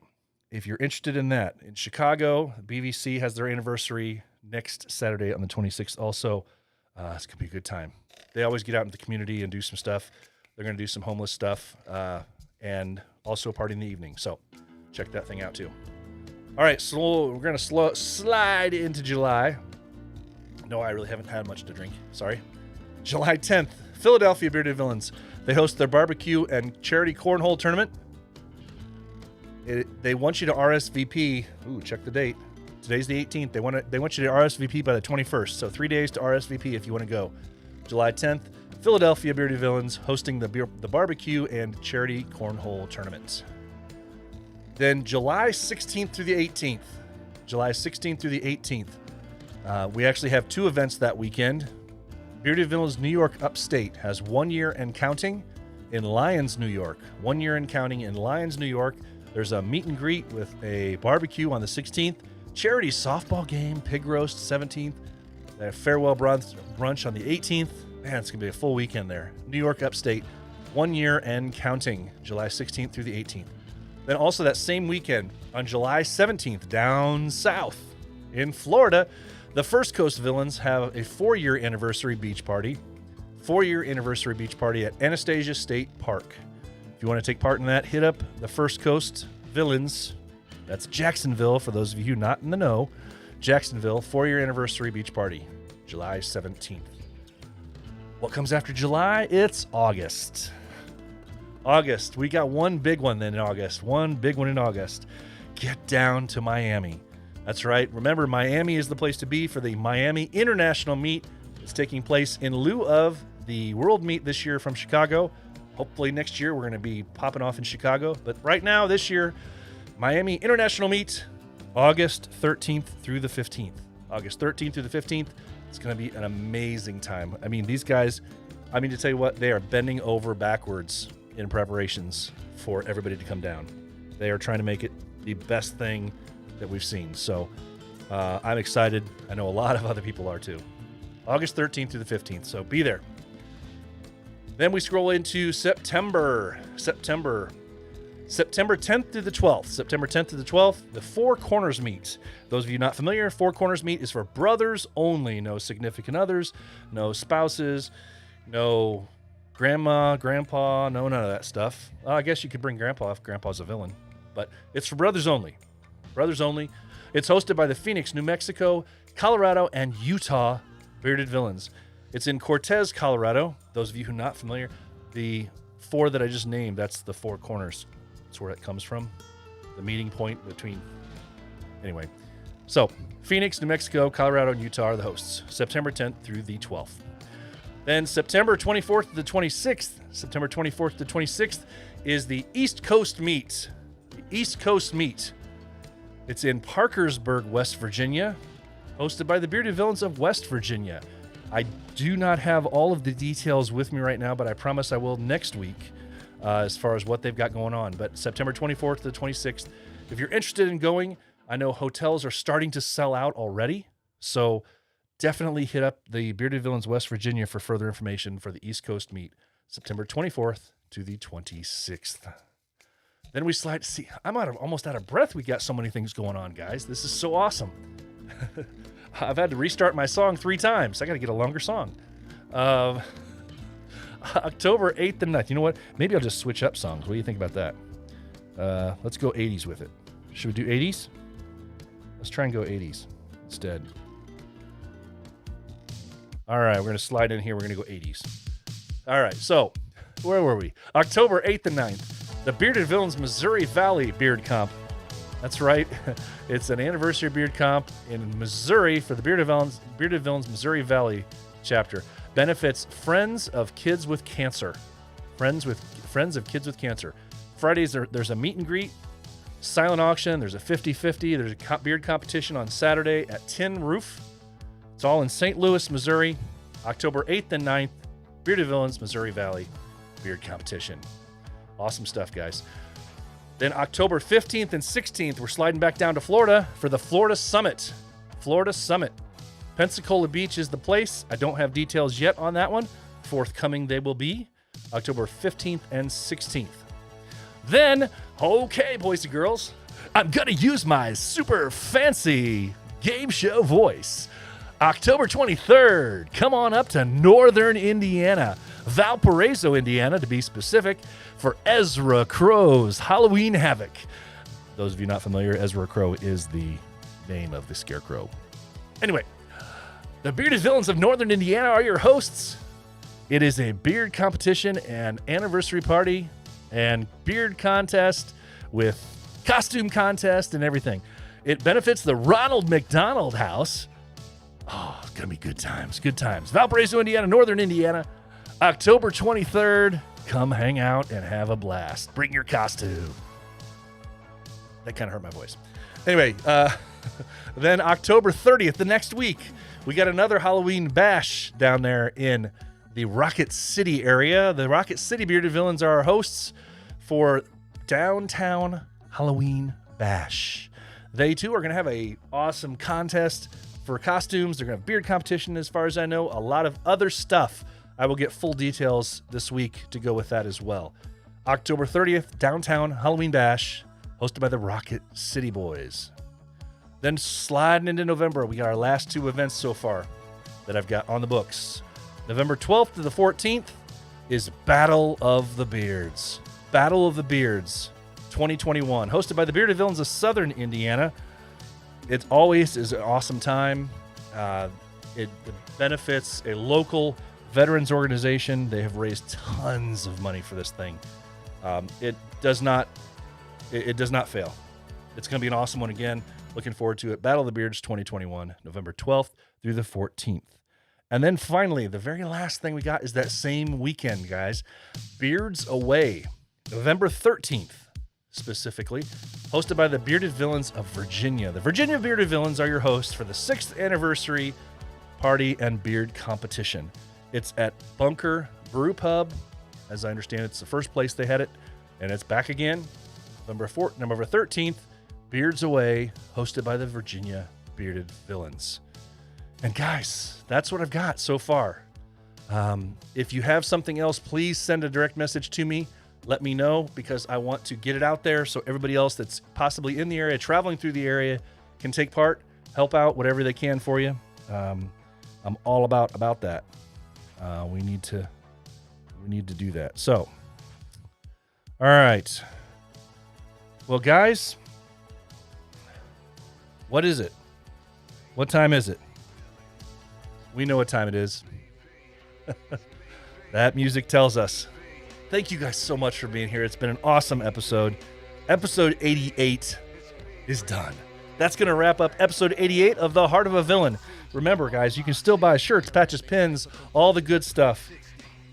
if you're interested in that, in Chicago, BVC has their anniversary next Saturday on the 26th. Also, it's going to be a good time. They always get out in the community and do some stuff. They're going to do some homeless stuff and also a party in the evening. So check that thing out too. All right, so we're going to slide into July. No, I really haven't had much to drink. Sorry. July 10th, Philadelphia Bearded Villains. They host their barbecue and charity cornhole tournament. They want you to RSVP. Ooh, check the date. Today's the 18th. They want you to RSVP by the 21st. So 3 days to RSVP if you want to go. July 10th, Philadelphia Bearded Villains hosting the barbecue and charity cornhole tournament. Then July 16th through the 18th. July 16th through the 18th. We actually have two events that weekend. Bearded Villains New York Upstate has 1 year and counting in Lyons, New York. 1 year and counting in Lyons, New York. There's a meet and greet with a barbecue on the 16th. Charity softball game, pig roast 17th. They have farewell brunch on the 18th. Man, it's going to be a full weekend there. New York Upstate, 1 year and counting, July 16th through the 18th. Then also that same weekend, on July 17th, down south in Florida, the First Coast Villains have a 4-year anniversary beach party. 4-year anniversary beach party at Anastasia State Park. If you want to take part in that, hit up the First Coast Villains. That's Jacksonville, for those of you not in the know. Jacksonville, 4-year anniversary beach party, July 17th. What comes after July? It's August. August. We got one big one then in August. One big one in August. Get down to Miami. That's right. Remember, Miami is the place to be for the Miami International Meet. It's taking place in lieu of the World Meet this year from Chicago. Hopefully next year we're going to be popping off in Chicago. But right now, this year, Miami International Meet, August 13th through the 15th. August 13th through the 15th. It's going to be an amazing time. I mean, these guys, to tell you what, they are bending over backwards in preparations for everybody to come down. They are trying to make it the best thing that we've seen. So I'm excited. I know a lot of other people are too. August 13th through the 15th. So be there. Then we scroll into September 10th through the 12th. September 10th to the 12th, the Four Corners Meet. Those of you not familiar, Four Corners Meet is for brothers only. No significant others, no spouses, no grandma, grandpa, no none of that stuff. I guess you could bring grandpa if grandpa's a villain. But it's for brothers only. Brothers only. It's hosted by the Phoenix, New Mexico, Colorado, and Utah Bearded Villains. It's in Cortez, Colorado. Those of you who are not familiar, the 4 that I just named, that's the 4 corners. That's where it comes from. The meeting point between... Anyway. So, Phoenix, New Mexico, Colorado, and Utah are the hosts. September 10th through the 12th. Then September 24th to the 26th. September 24th to 26th is the East Coast Meet. The East Coast Meet. It's in Parkersburg, West Virginia, hosted by the Bearded Villains of West Virginia. I do not have all of the details with me right now, but I promise I will next week as far as what they've got going on. But September 24th to the 26th, if you're interested in going, I know hotels are starting to sell out already, so definitely hit up the Bearded Villains West Virginia for further information for the East Coast Meet, September 24th to the 26th. Then we slide. See, I'm almost out of breath. We got so many things going on, guys. This is so awesome. I've had to restart my song 3 times. I got to get a longer song. October 8th and 9th. You know what? Maybe I'll just switch up songs. What do you think about that? Let's go 80s with it. Should we do 80s? Let's try and go 80s instead. All right, we're going to slide in here. We're going to go 80s. All right, so where were we? October 8th and 9th. The Bearded Villains Missouri Valley Beard Comp. That's right. It's an anniversary beard comp in Missouri for the Bearded Villains Missouri Valley chapter. Benefits Friends of Kids with Cancer. Friends of Kids with Cancer. Fridays, there's a meet and greet, silent auction. There's a 50-50. There's a beard competition on Saturday at Tin Roof. It's all in St. Louis, Missouri. October 8th and 9th. Bearded Villains Missouri Valley beard competition. Awesome stuff, guys. Then October 15th and 16th, we're sliding back down to Florida for the Florida Summit. Florida Summit. Pensacola Beach is the place. I don't have details yet on that one. Forthcoming they will be. October 15th and 16th. Then, okay, boys and girls, I'm going to use my super fancy game show voice. October 23rd, come on up to Northern Indiana, Valparaiso, Indiana, to be specific, for Ezra Crow's Halloween Havoc. Those of you not familiar, Ezra Crow is the name of the scarecrow. Anyway, the Bearded Villains of Northern Indiana are your hosts. It is a beard competition and anniversary party and beard contest with costume contest and everything. It benefits the Ronald McDonald House. Oh, it's going to be good times, good times. Valparaiso, Indiana, Northern Indiana, October 23rd. Come hang out and have a blast. Bring your costume. That kind of hurt my voice. Anyway, then October 30th, the next week, we got another Halloween bash down there in the Rocket City area. The Rocket City Bearded Villains are our hosts for Downtown Halloween Bash. They, too, are going to have an awesome contest for costumes. They're going to have beard competition, as far as I know. A lot of other stuff. I will get full details this week to go with that as well. October 30th, Downtown Halloween Bash, hosted by the Rocket City Boys. Then sliding into November, we got our last 2 events so far that I've got on the books. November 12th to the 14th is Battle of the Beards. Battle of the Beards 2021, hosted by the Bearded Villains of Southern Indiana. It always is an awesome time. It benefits a local veterans organization. They have raised tons of money for this thing. It does not fail. It's going to be an awesome one again. Looking forward to it. Battle of the Beards 2021, November 12th through the 14th. And then finally, the very last thing we got is that same weekend, guys. Beards Away, November 13th, specifically, hosted by the Bearded Villains of Virginia. The Virginia Bearded Villains are your hosts for the 6th anniversary party and beard competition. It's at Bunker Brew Pub. As I understand, it's the first place they had it, and it's back again. November 13th, Beards Away, hosted by the Virginia Bearded Villains. And guys, that's what I've got so far. If you have something else, please send a direct message to me. Let me know, because I want to get it out there so everybody else that's possibly in the area, traveling through the area, can take part, help out, whatever they can for you. I'm all about that. We need to do that. So, all right. Well, guys, what is it? What time is it? We know what time it is. That music tells us. Thank you guys so much for being here. It's been an awesome episode. Episode 88 is done. That's going to wrap up episode 88 of The Heart of a Villain. Remember, guys, you can still buy shirts, patches, pins, all the good stuff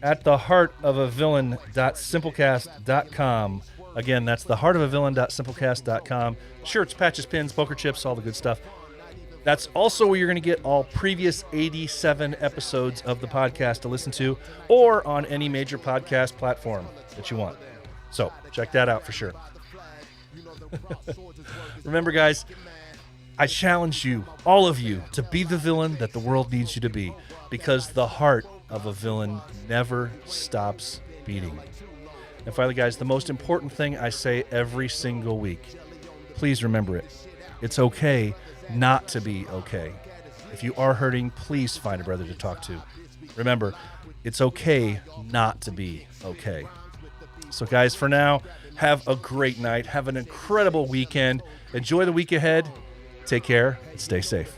at theheartofavillain.simplecast.com. Again, that's theheartofavillain.simplecast.com. Shirts, patches, pins, poker chips, all the good stuff. That's also where you're going to get all previous 87 episodes of the podcast to listen to, or on any major podcast platform that you want. So check that out for sure. Remember, guys, I challenge you, all of you, to be the villain that the world needs you to be, because the heart of a villain never stops beating. And finally, guys, the most important thing I say every single week, please remember it. It's okay not to be okay. If you are hurting, please find a brother to talk to. Remember, it's okay not to be okay. So, guys, for now, have a great night. Have an incredible weekend. Enjoy the week ahead. Take care and stay safe.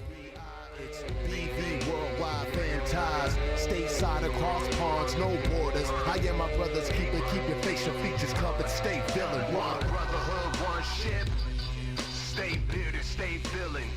Stateside across ponds, no borders. I am my brothers, keep your facial features covered. Stay villain. One brotherhood, one ship. Stay bearded, stay villain.